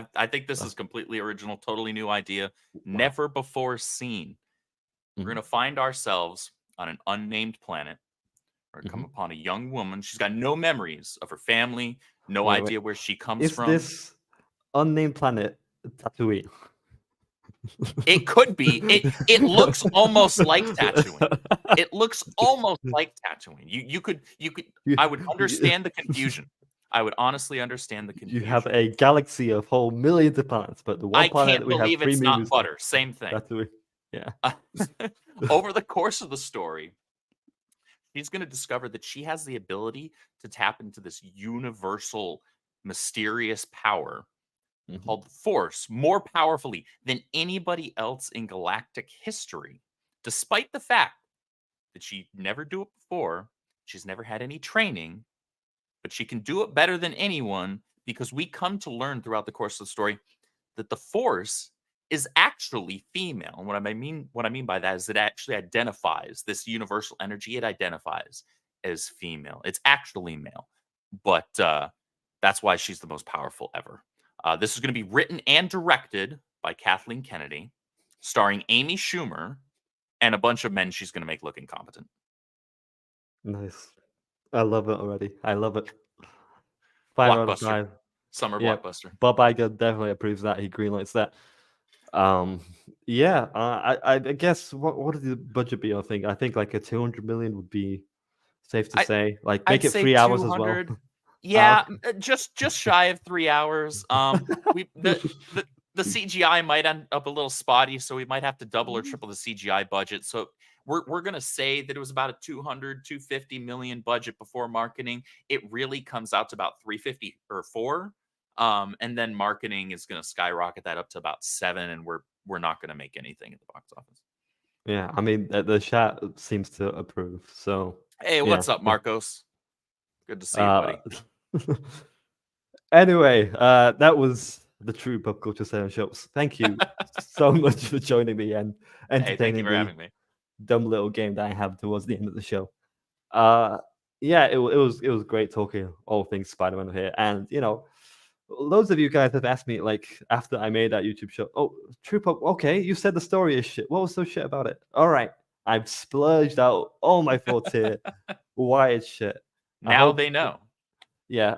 this is completely original, totally new idea, never before seen. We're gonna find ourselves on an unnamed planet. We're gonna come upon a young woman. She's got no memories of her family, no Wait. idea where she comes Is from. this unnamed planet Tatooine? It could be. It looks almost like Tatooine. It looks almost like Tatooine. You could. I would understand the confusion. I would honestly understand the confusion. You have a galaxy of whole millions of planets, but the one I planet can't we have believe three it's not movies. butter. Same thing. Tatooine. Yeah. Over the course of the story, she's going to discover that she has the ability to tap into this universal, mysterious power called the Force more powerfully than anybody else in galactic history, despite the fact that she never do it before. She's never had any training, but she can do it better than anyone because we come to learn throughout the course of the story that the Force is actually female. And what I mean by that is it actually identifies this universal energy. It identifies as female. It's actually male, but that's why she's the most powerful ever. This is going to be written and directed by Kathleen Kennedy, starring Amy Schumer and a bunch of men she's going to make look incompetent. Nice. I love it already. I love it. 5 out of Blockbuster. 5. Summer Yeah. blockbuster. Bob Iger definitely approves that. He greenlights that. Yeah. I guess what would the budget be? I think like a 200 million would be safe to say. Like make I'd it say 3 hours as well. 200. Yeah, just shy of 3 hours. The CGI might end up a little spotty, so we might have to double or triple the CGI budget. So we're gonna say that it was about a 250 million budget before marketing. It really comes out to about 350 or 4. And then marketing is gonna skyrocket that up to about 7, and we're not gonna make anything at the box office. Yeah, I mean the chat seems to approve. So Hey, what's up, Marcos? Good to see you, buddy. Anyway, that was the True Pop Culture 7 shows. Thank you so much for joining me and entertaining Thank you for the having me. dumb little game that I have towards the end of the show. Yeah, it was great talking all things Spider-Man here. And loads of you guys have asked me like after I made that YouTube show, oh, True Pop, okay, you said the story is shit. What was so shit about it? All right, I've splurged out all my thoughts here. Why it's shit. Now they know. Yeah,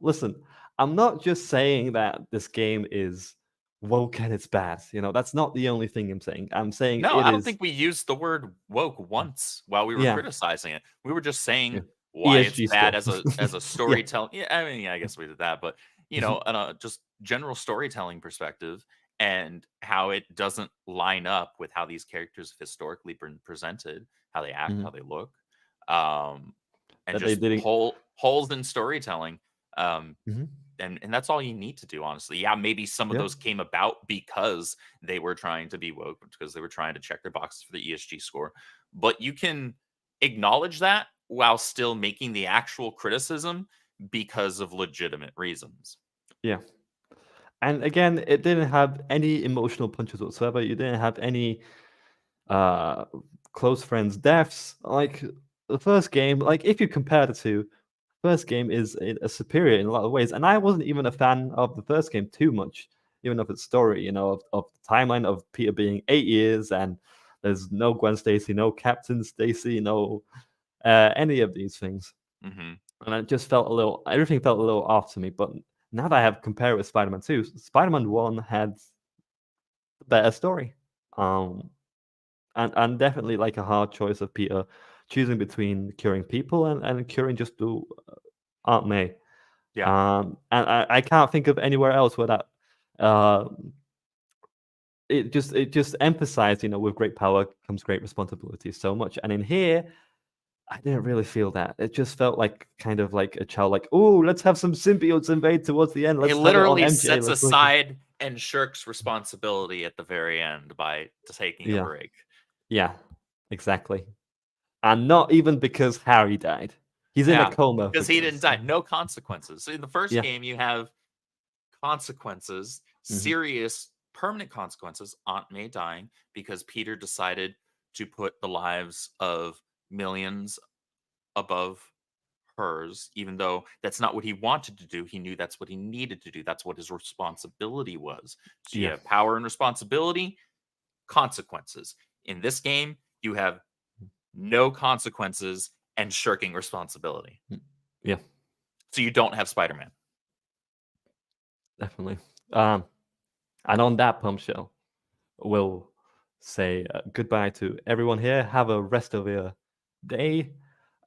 listen, I'm not just saying that this game is woke and it's bad. That's not the only thing I'm saying. I'm saying no, I don't think we used the word woke once while we were criticizing it. We were just saying why ESG it's bad stuff. as a storytelling. I guess we did that, but on a just general storytelling perspective. and how it doesn't line up with how these characters have historically been presented, how they act, Mhm. how they look, and That they just didn't. holes in storytelling. Mhm. And that's all you need to do, honestly. Yeah, maybe some of Yeah. those came about because they were trying to be woke, because they were trying to check their boxes for the ESG score. But you can acknowledge that while still making the actual criticism because of legitimate reasons. Yeah. And again, it didn't have any emotional punches whatsoever. You didn't have any uh close friends deaths. Like the first game, like if you compare the two, first game is a superior in a lot of ways. And I wasn't even a fan of the first game too much, even of its story, of the timeline of Peter being 8 years and there's no Gwen Stacy, no Captain Stacy, no any of these things. Hmm. And it just felt everything felt a little off to me. But now that I have compared it with Spider-Man 2, Spider-Man 1 had a better story. And definitely like a hard choice of Peter choosing between curing people and curing just the Aunt May. Yeah. And I can't think of anywhere else where that uh, it just emphasized, with great power comes great responsibility so much. And in here, I didn't really feel that. It just felt like kind of like a child, like, oh, let's have some symbiotes invade towards the end. Let's It have it on literally MJ. sets Let's look. aside and shirks responsibility at the very end by taking a Yeah, break. yeah, exactly. And not even because Harry died. He's in a Yeah, coma because for he God's didn't die. sake. No consequences. So in the first Yeah. game, you have consequences, Mhm. serious, permanent consequences. Aunt May dying because Peter decided to put the lives of millions above hers, even though that's not what he wanted to do. He knew that's what he needed to do. That's what his responsibility was. So you Yeah. have power and responsibility, consequences. In this game, you have no consequences and shirking responsibility. Yeah, So you don't have Spider-Man. definitely. And on that bombshell, we'll say goodbye to everyone here. Have a rest of your day.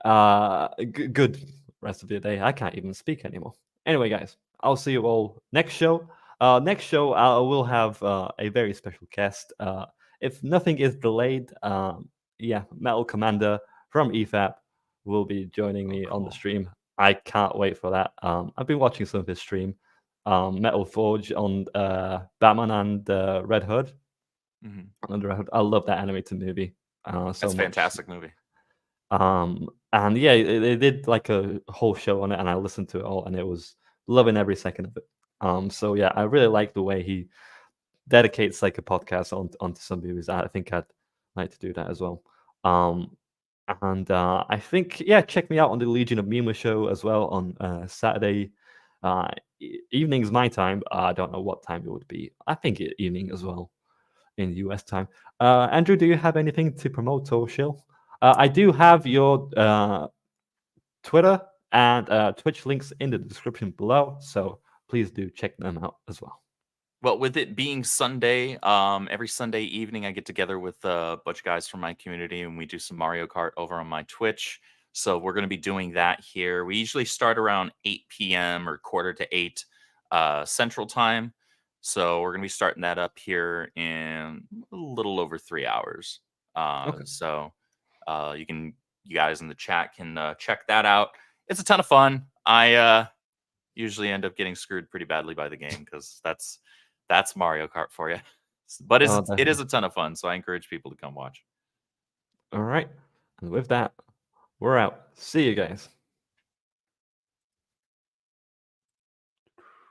Good rest of your day. I can't even speak anymore. Anyway, guys, I'll see you all next show. Next show, I will have a very special guest. If nothing is delayed, Metal Commander from EFAP will be joining me on the Cool. stream. I can't wait for that. I've been watching some of his stream. Metal Forge on Batman and Red Hood. Mhm. Under Red Hood. I love that animated movie so That's a much. fantastic movie. And yeah, they did like a whole show on it, and I listened to it all, and it was loving every second of it. So yeah, I really like the way he dedicates like a podcast onto some movies. I think I'd like to do that as well. And I think check me out on the Legion of Mima show as well on Saturday evenings my time. I don't know what time it would be. I think evening as well in US time. Andrew, do you have anything to promote or shill? I do have your Twitter and Twitch links in the description below, so please do check them out as well. Well, with it being Sunday, every Sunday evening, I get together with a bunch of guys from my community and we do some Mario Kart over on my Twitch. So we're going to be doing that here. We usually start around 8 p.m. or quarter to 8 Central Time. So we're going to be starting that up here in a little over 3 hours. Okay. So you guys in the chat can check that out. It's a ton of fun. I usually end up getting screwed pretty badly by the game because that's Mario Kart for you. But it is definitely. a ton of fun, so I encourage people to come watch. All right. And with that, we're out. See you guys.